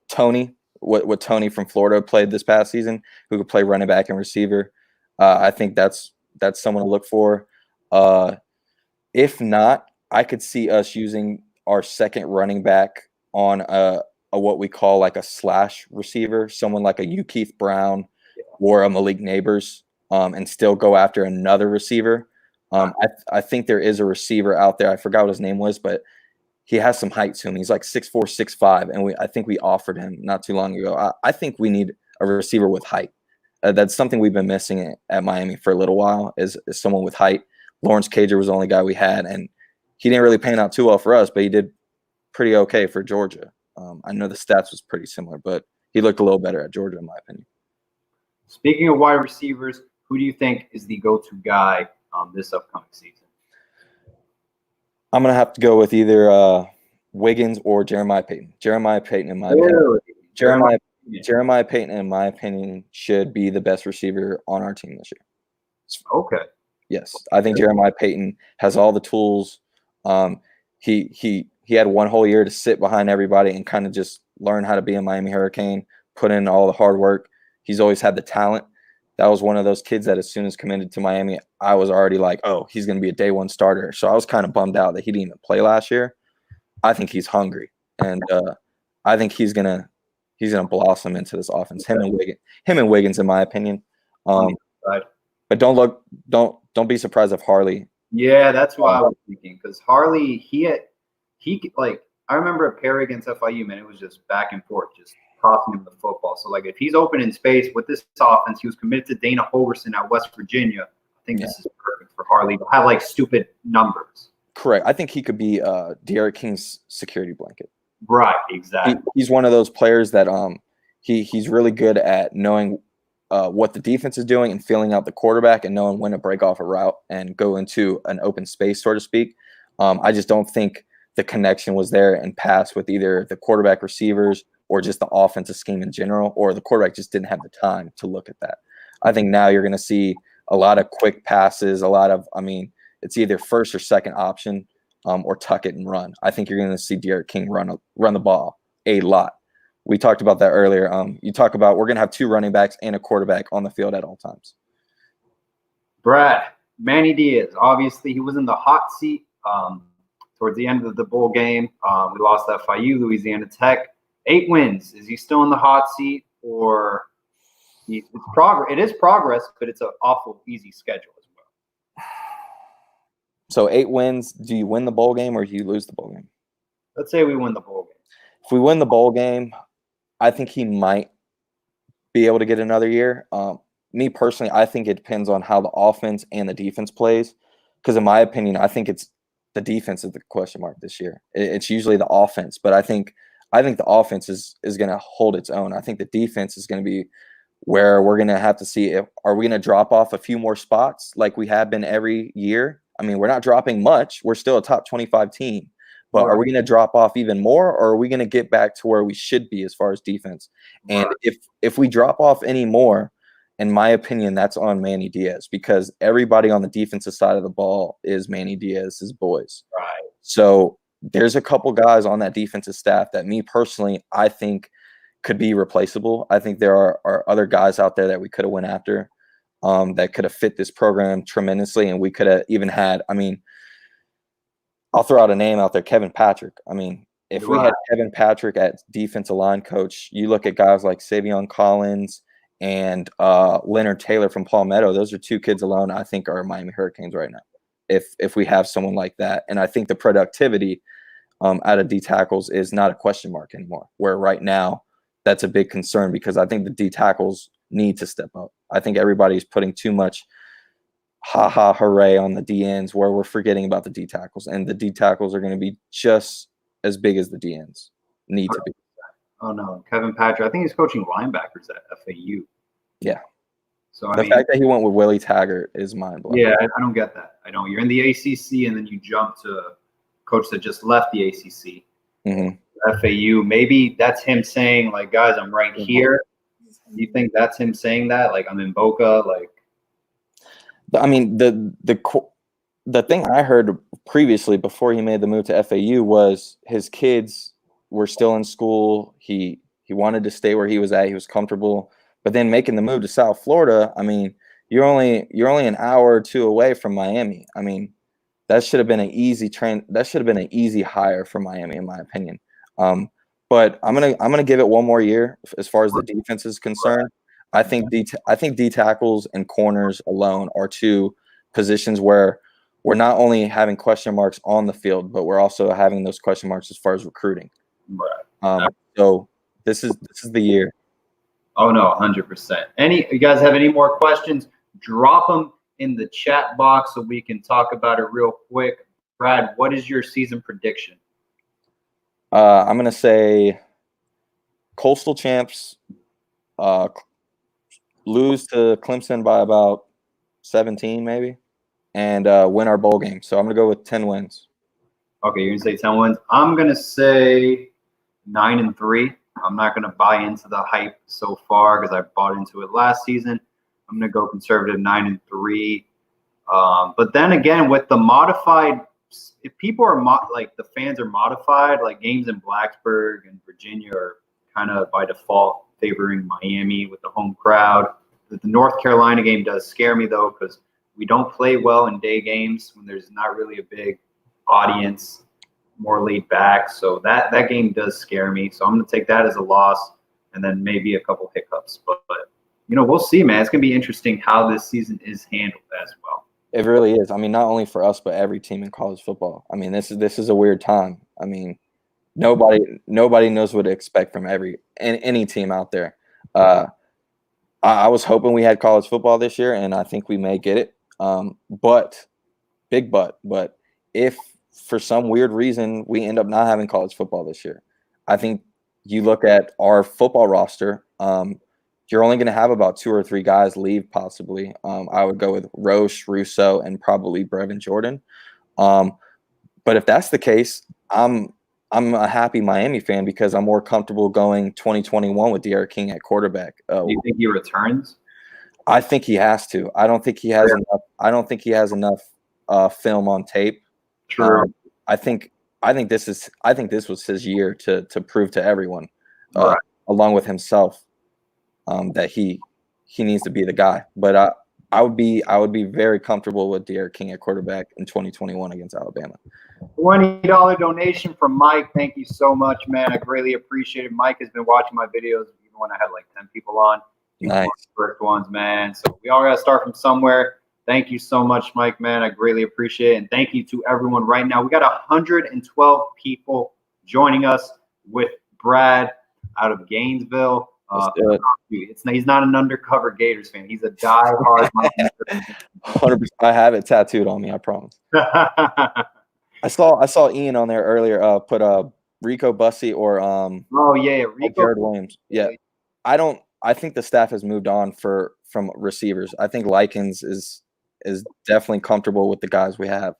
B: Tony, what Tony from Florida played this past season, who could play running back and receiver. I think that's someone to look for. If not, I could see us using our second running back on a what we call like a slash receiver, someone like a Keith Brown or a Malik Neighbors, and still go after another receiver. I think there is a receiver out there. I forgot what his name was, but he has some height to him. He's like 6'4", 6'5", and I think we offered him not too long ago. I think we need a receiver with height. That's something we've been missing at Miami for a little while is someone with height. Lawrence Cager was the only guy we had, and he didn't really pan out too well for us, but he did pretty okay for Georgia. I know the stats was pretty similar, but he looked a little better at Georgia, in my opinion.
A: Speaking of wide receivers, who do you think is the go-to guy this upcoming season?
B: I'm going to have to go with either Wiggins or Jeremiah Payton. Jeremiah Payton, in my opinion. Jeremiah Payton, in my opinion, should be the best receiver on our team this year.
A: Okay.
B: Yes, I think Jeremiah Payton has all the tools. He had one whole year to sit behind everybody and kind of just learn how to be a Miami Hurricane, put in all the hard work. He's always had the talent. That was one of those kids that as soon as committed to Miami, I was already like, oh, he's going to be a day one starter. So I was kind of bummed out that he didn't even play last year. I think he's hungry, and I think he's gonna blossom into this offense. Him and Wiggins, in my opinion. But don't be surprised if Harley.
A: Yeah, that's what I was thinking, because Harley, he like, I remember a pair against FIU, man, it was just back and forth, just tossing him the football. So like, if he's open in space with this offense, he was committed to Dana Holgerson at West Virginia. I think this is perfect for Harley to have like stupid numbers.
B: Correct. I think he could be D'Eriq King's security blanket.
A: Right, exactly.
B: He's one of those players that he's really good at knowing what the defense is doing and feeling out the quarterback and knowing when to break off a route and go into an open space, so to speak. I just don't think the connection was there and pass with either the quarterback receivers or just the offensive scheme in general, or the quarterback just didn't have the time to look at that. I think now you're going to see a lot of quick passes, it's either first or second option or tuck it and run. I think you're going to see D'Eriq King run the ball a lot. We talked about that earlier. You talk about we're going to have 2 running backs and a quarterback on the field at all times.
A: Brad, Manny Diaz, obviously he was in the hot seat towards the end of the bowl game. We lost at FIU, Louisiana Tech. 8 wins. Is he still in the hot seat, or it's progress? It is progress, but it's an awful easy schedule as well.
B: So 8 wins. Do you win the bowl game or do you lose the bowl game?
A: Let's say we win the bowl game.
B: If we win the bowl game, I think he might be able to get another year. Me personally, I think it depends on how the offense and the defense plays. Because in my opinion, I think it's the defense is the question mark this year. It's usually the offense, but I think the offense is going to hold its own. I think the defense is going to be where we're going to have to see are we going to drop off a few more spots like we have been every year. I mean, we're not dropping much. We're still a top 25 team. But are we going to drop off even more, or are we going to get back to where we should be as far as defense? And if we drop off any more, in my opinion, that's on Manny Diaz, because everybody on the defensive side of the ball is Manny Diaz's boys.
A: Right.
B: So there's a couple guys on that defensive staff that me personally, I think could be replaceable. I think there are other guys out there that we could have went after that could have fit this program tremendously. And we could have even had, I'll throw out a name out there, Kevin Patrick. If we had Kevin Patrick at defensive line coach, you look at guys like Savion Collins and Leonard Taylor from Palmetto. Those are 2 kids alone I think are Miami Hurricanes right now. If we have someone like that. And I think the productivity out of D tackles is not a question mark anymore, where right now that's a big concern, because I think the D tackles need to step up. I think everybody's putting too much hooray on the D ends, where we're forgetting about the D tackles, and the D tackles are going to be just as big as the D ends need to be.
A: Oh no, Kevin Patrick. I think he's coaching linebackers at FAU.
B: Yeah.
A: So
B: the fact that he went with Willie Taggart is mind blowing.
A: Yeah, I don't get that. I don't. You're in the ACC and then you jump to a coach that just left the ACC.
B: Mm-hmm.
A: FAU. Maybe that's him saying, like, guys, I'm right here. Do you think that's him saying that? Like, I'm in Boca. Like,
B: the thing I heard previously before he made the move to FAU was his kids were still in school. He wanted to stay where he was at. He was comfortable. But then making the move to South Florida, you're only an hour or 2 away from Miami. That should have been an easy that should have been an easy hire for Miami, in my opinion. But I'm gonna give it one more year as far as the defense is concerned. I think D tackles and corners alone are 2 positions where we're not only having question marks on the field, but we're also having those question marks as far as recruiting.
A: Right.
B: So this is the year.
A: Oh no, 100%. You guys have any more questions? Drop them in the chat box so we can talk about it real quick. Brad, what is your season prediction?
B: I'm gonna say Coastal champs, lose to Clemson by about 17 maybe, and win our bowl game. So I'm gonna go with 10 wins.
A: Okay, you're gonna say 10 wins. I'm gonna say 9-3. I'm not gonna buy into the hype so far because I bought into it last season. I'm gonna go conservative 9-3. But then again, with the modified, if people are like the fans are modified, like games in Blacksburg and Virginia are kind of by default favoring Miami with the home crowd. The North Carolina game does scare me though because we don't play well in day games when there's not really a big audience, more laid back. So that game does scare me. So I'm going to take that as a loss and then maybe a couple hiccups. But we'll see, man. It's going to be interesting how this season is handled as well.
B: It really is. I mean, not only for us, but every team in college football. I mean, this is a weird time. I mean, nobody knows what to expect from any team out there. I was hoping we had college football this year, and I think we may get it. But if for some weird reason we end up not having college football this year, I think you look at our football roster, you're only going to have about 2 or 3 guys leave possibly. I would go with Roche, Russo, and probably Brevin Jordan. But if that's the case, I'm a happy Miami fan because I'm more comfortable going 2021 with D'Eriq King at quarterback.
A: Do you think he returns?
B: I think he has to. I don't think he has enough. I don't think he has enough film on tape.
A: True.
B: I think this was his year to prove to everyone,
A: right.
B: along with himself, that he needs to be the guy. But I would be very comfortable with D'Eriq King at quarterback in 2021 against Alabama.
A: $20 donation from Mike. Thank you so much, man. I greatly appreciate it. Mike has been watching my videos even when I had like 10 people on.
B: Nice.
A: First ones, man. So we all got to start from somewhere. Thank you so much, Mike, man. I greatly appreciate it. And thank you to everyone right now. We got 112 people joining us with Brad out of Gainesville. He's not an undercover Gators fan. He's a diehard.
B: 100%. I have it tattooed on me. I promise. I saw Ian on there earlier. Put Rico Bussey or
A: Rico
B: Jared Williams. Yeah, I think the staff has moved on from receivers. I think Likens is definitely comfortable with the guys we have.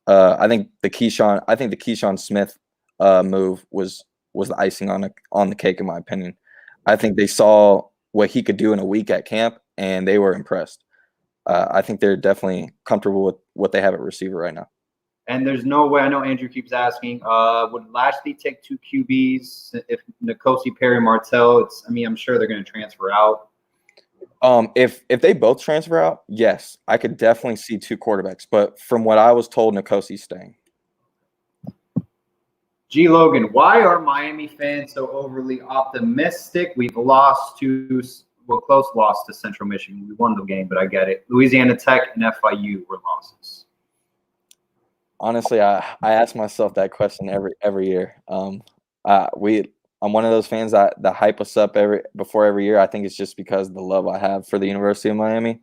B: I think the Keyshawn Smith move was the icing on the cake in my opinion. I think they saw what he could do in a week at camp and they were impressed. I think they're definitely comfortable with what they have at receiver right now.
A: And there's no way, I know Andrew keeps asking, would Lashley take 2 QBs if Nkosi, Perry, Martell? I'm sure they're going to transfer out.
B: If they both transfer out, yes, I could definitely see 2 quarterbacks. But from what I was told, Nkosi's staying.
A: G. Logan, why are Miami fans so overly optimistic? We've close loss to Central Michigan. We won the game, but I get it. Louisiana Tech and FIU were losses.
B: Honestly, I ask myself that question every year. I'm one of those fans that hype us up before every year. I think it's just because of the love I have for the University of Miami.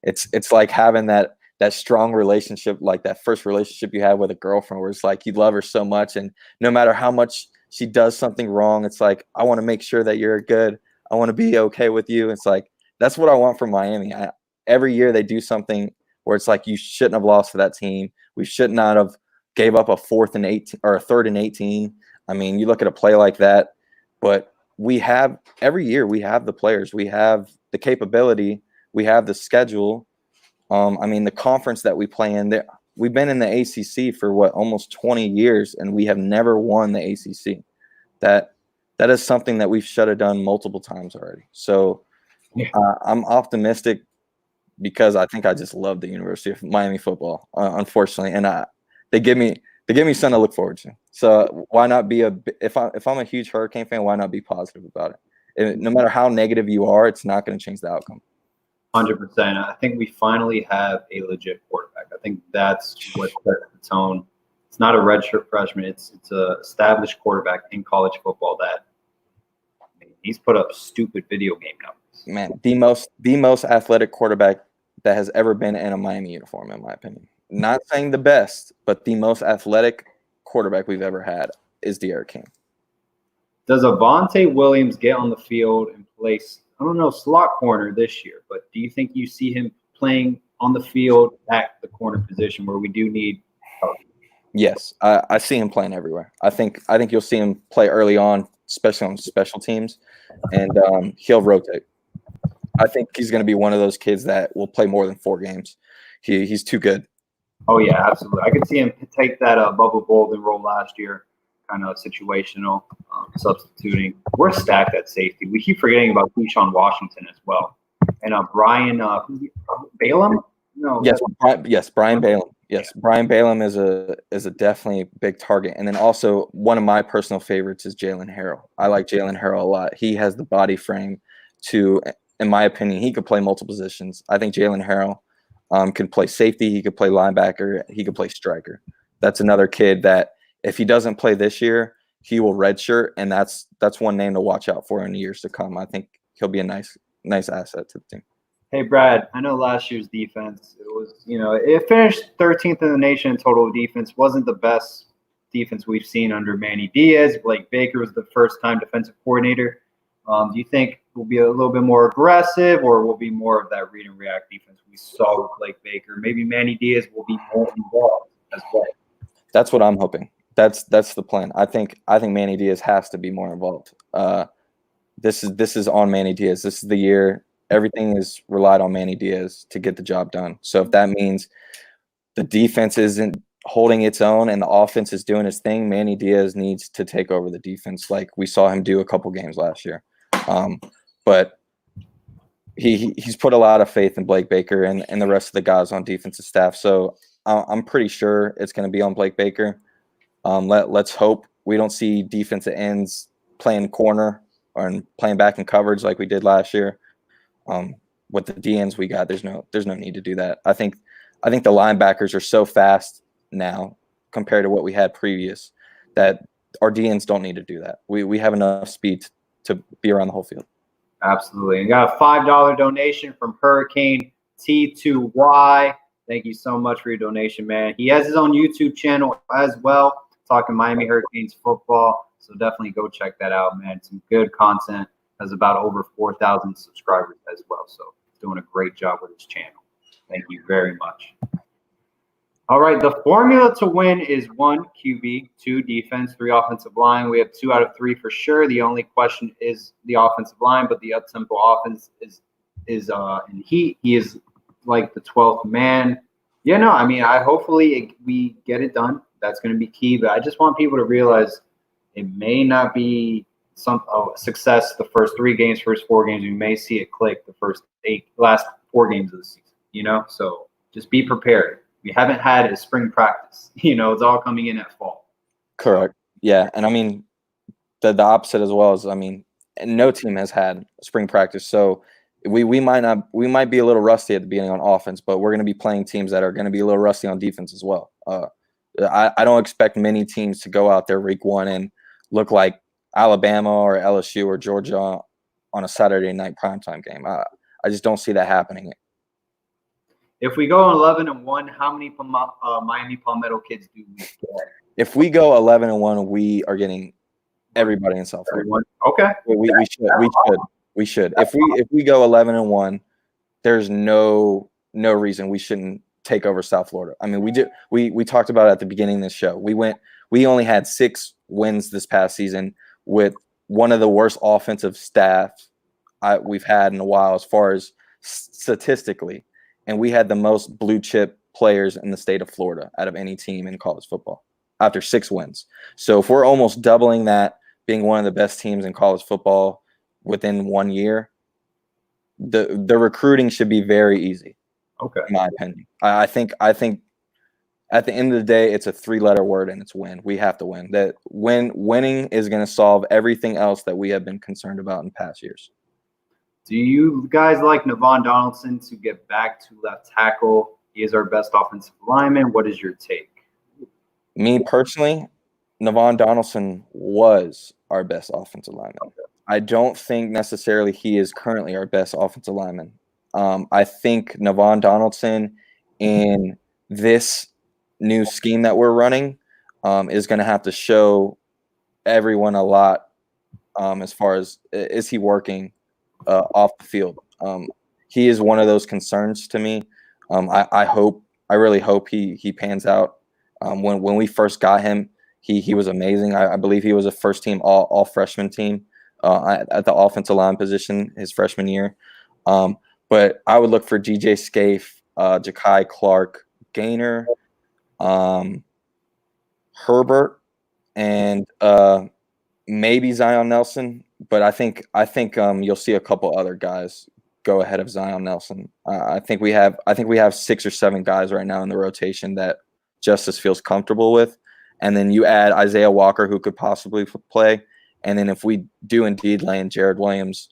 B: It's like having that strong relationship, like that first relationship you have with a girlfriend, where it's like you love her so much, and no matter how much she does something wrong, it's like I want to make sure that you're good. I want to be okay with you. It's like that's what I want from Miami. Every year they do something where it's like you shouldn't have lost to that team. We should not have gave up a 4th and 18 or a 3rd and 18. I mean, you look at a play like that, but every year we have the players, we have the capability, we have the schedule. The conference that we play in there, we've been in the ACC for almost 20 years, and we have never won the ACC. That is something that we should have done multiple times already. So I'm optimistic because I think I just love the University of Miami football, unfortunately, and they give me something to look forward to. So why not be if I'm a huge Hurricane fan, why not be positive about it? No matter how negative you are, it's not going to change the outcome.
A: 100%. I think we finally have a legit quarterback. I think that's what sets the tone. It's not a redshirt freshman. It's a established quarterback in college football that he's put up stupid video game numbers.
B: Man, the most athletic quarterback that has ever been in a Miami uniform, in my opinion. Not saying the best, but the most athletic quarterback we've ever had is De'Aaron King.
A: Does Avonte Williams get on the field and play, I don't know, slot corner this year, but do you think you see him playing on the field at the corner position where we do need help?
B: Yes, I see him playing everywhere. I think you'll see him play early on, especially on special teams, and he'll rotate. I think he's going to be one of those kids that will play more than 4 games. He's too good.
A: Oh, yeah, absolutely. I could see him take that Bubba Bolden role last year, kind of situational, substituting. We're stacked at safety. We keep forgetting about Keyshawn Washington as well. And Brian Balaam? No.
B: Yes, Brian Balaam. Yes, Brian Balaam is a definitely big target. And then also one of my personal favorites is Jalen Harrell. I like Jalen Harrell a lot. He has the body frame to, in my opinion, he could play multiple positions. I think Jalen Harrell can play safety. He could play linebacker. He could play striker. That's another kid that if he doesn't play this year, he will redshirt, and that's one name to watch out for in the years to come. I think he'll be a nice asset to the team.
A: Hey, Brad, I know last year's defense, it finished 13th in the nation in total defense. Wasn't the best defense we've seen under Manny Diaz. Blake Baker was the first-time defensive coordinator. Do you think we'll be a little bit more aggressive, or will be more of that read and react defense we saw with Blake Baker? Maybe Manny Diaz will be more involved as well.
B: That's what I'm hoping. That's the plan. I think Manny Diaz has to be more involved. This is on Manny Diaz. This is the year. Everything is relied on Manny Diaz to get the job done. So if that means the defense isn't holding its own and the offense is doing its thing, Manny Diaz needs to take over the defense like we saw him do a couple games last year. But he's put a lot of faith in Blake Baker and the rest of the guys on defensive staff. So I'm pretty sure it's going to be on Blake Baker. Let's hope we don't see defensive ends playing corner or playing back in coverage like we did last year. With the DNs we got, there's no need to do that. I think the linebackers are so fast now compared to what we had previous that our DNs don't need to do that. We have enough speed to be around the whole field.
A: Absolutely. And got a $5 donation from Hurricane T2Y. Thank you so much for your donation, man. He has his own YouTube channel as well, talking Miami Hurricanes football. So definitely go check that out, man. Some good content. Has about over 4,000 subscribers as well. So he's doing a great job with his channel. Thank you very much. All right, the formula to win is 1 QB, 2 defense, 3 offensive line. We have 2 out of 3 for sure. The only question is the offensive line, but the up-tempo offense is in heat. He is like the 12th man. Yeah, no, I mean, hopefully we get it done. That's going to be key. But I just want people to realize it may not be success the first 3 games, first 4 games. We may see it click the last 4 games of the season, So just be prepared. We haven't had a spring practice. It's all coming in at fall.
B: Correct. Yeah, and I mean the opposite as well as no team has had spring practice, so we might be a little rusty at the beginning on offense, but we're going to be playing teams that are going to be a little rusty on defense as well. I don't expect many teams to go out there week 1 and look like Alabama or LSU or Georgia on a Saturday night primetime game. I just don't see that happening.
A: If we go 11-1, how many Miami Palmetto kids do we get?
B: If we go 11-1, we are getting everybody in South Florida.
A: Okay.
B: We should. If we go 11-1, there's no reason we shouldn't take over South Florida. I mean, we talked about it at the beginning of the show. We only had 6 wins this past season with one of the worst offensive staff we've had in a while as far as statistically. And we had the most blue chip players in the state of Florida out of any team in college football after 6 wins. So if we're almost doubling that, being one of the best teams in college football within 1 year, the recruiting should be very easy.
A: Okay.
B: In my opinion. I think at the end of the day, it's a 3-letter word, and it's win. We have to win. Winning is going to solve everything else that we have been concerned about in past years.
A: Do you guys like Navon Donaldson to get back to left tackle? he is our best offensive lineman. What is your take?
B: Me personally, Navon Donaldson was our best offensive lineman. I don't think necessarily he is currently our best offensive lineman. I think Navon Donaldson in this new scheme that we're running is going to have to show everyone a lot as far as is he working off the field. He is one of those concerns to me. I really hope he pans out. When we first got him, he was amazing. I believe he was a first team all freshman team at the offensive line position his freshman year. But I would look for DJ Scaife, Ja'Kai Clark, Gaynor, Herbert, and maybe Zion Nelson. But I think you'll see a couple other guys go ahead of Zion Nelson. I think we have 6 or 7 guys right now in the rotation that Justice feels comfortable with, and then you add Isaiah Walker, who could possibly play, and then if we do indeed land Jared Williams,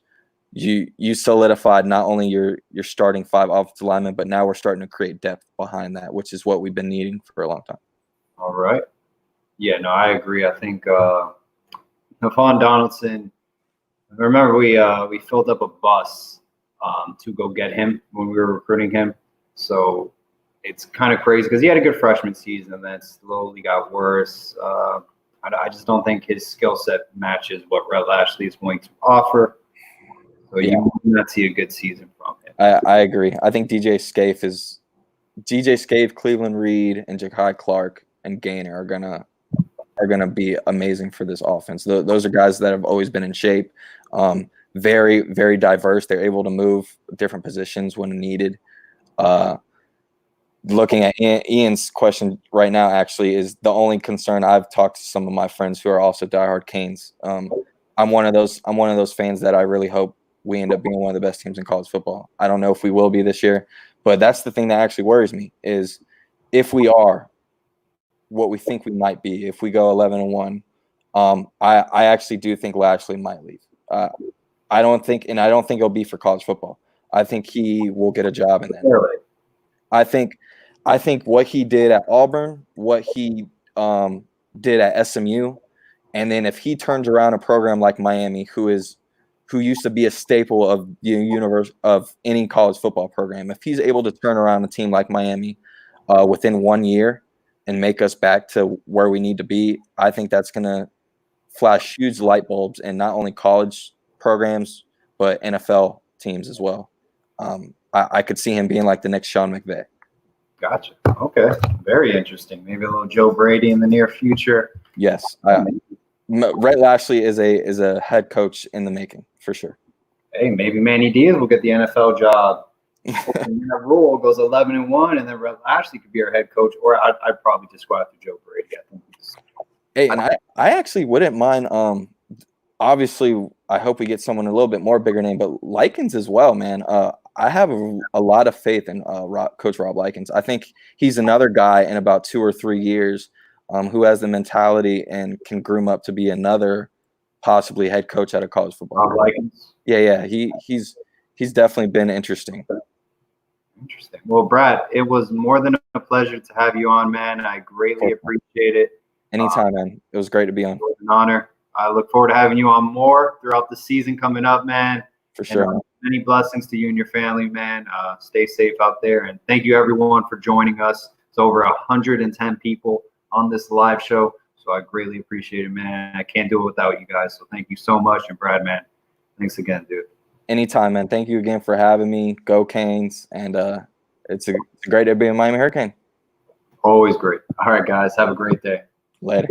B: you solidified not only your starting 5 offensive linemen, but now we're starting to create depth behind that, which is what we've been needing for a long time.
A: All right. Yeah, no, I agree. I think Navon Donaldson. Remember, we filled up a bus to go get him when we were recruiting him. So it's kind of crazy because he had a good freshman season and then slowly got worse. I just don't think his skill set matches what Rhett Lashley is going to offer. So you will not see a good season from him.
B: I agree. I think DJ Scaife, Cleveland Reed, and Ja'Kai Clark and Gaynor are gonna be amazing for this offense. Those are guys that have always been in shape. Very, very diverse. They're able to move different positions when needed. Looking at Ian's question right now, actually, is the only concern. I've talked to some of my friends who are also diehard Canes. I'm one of those fans that I really hope we end up being one of the best teams in college football. I don't know if we will be this year, but that's the thing that actually worries me is if we are what we think we might be, if we go 11-1, I actually do think Lashley might leave. I don't think it'll be for college football. I think he will get a job in that.
A: Really?
B: I think what he did at Auburn, what he did at SMU, and then if he turns around a program like Miami, who used to be a staple of the universe of any college football program, if he's able to turn around a team like Miami within 1 year and make us back to where we need to be, I think that's going to flash huge light bulbs in not only college programs but NFL teams as well. I could see him being like the next Sean McVay.
A: Gotcha. Okay. Very interesting. Maybe a little Joe Brady in the near future.
B: Yes. Rhett Lashley is a head coach in the making for sure.
A: Hey, maybe Manny Diaz will get the NFL job. And that rule goes 11-1, and then Rhett Lashley could be our head coach, or I'd probably just go after Joe Brady. I think.
B: Hey, and I actually wouldn't mind. Obviously, I hope we get someone a little bit more bigger name, but Likens as well, man. I have a lot of faith in Coach Rob Likens. I think he's another guy in about 2 or 3 years who has the mentality and can groom up to be another possibly head coach at a college football.
A: Rob Likens.
B: Yeah. He's definitely been interesting.
A: Interesting. Well, Brad, it was more than a pleasure to have you on, man. I greatly appreciate it.
B: Anytime, man. It was great to be on.
A: It was an honor. I look forward to having you on more throughout the season coming up, man.
B: For sure.
A: And, many blessings to you and your family, man. Stay safe out there. And thank you, everyone, for joining us. It's over 110 people on this live show. So I greatly appreciate it, man. I can't do it without you guys. So thank you so much. And Brad, man, thanks again, dude.
B: Anytime, man. Thank you again for having me. Go Canes. And it's a great day to be a Miami Hurricane.
A: Always great. All right, guys. Have a great day.
B: Later.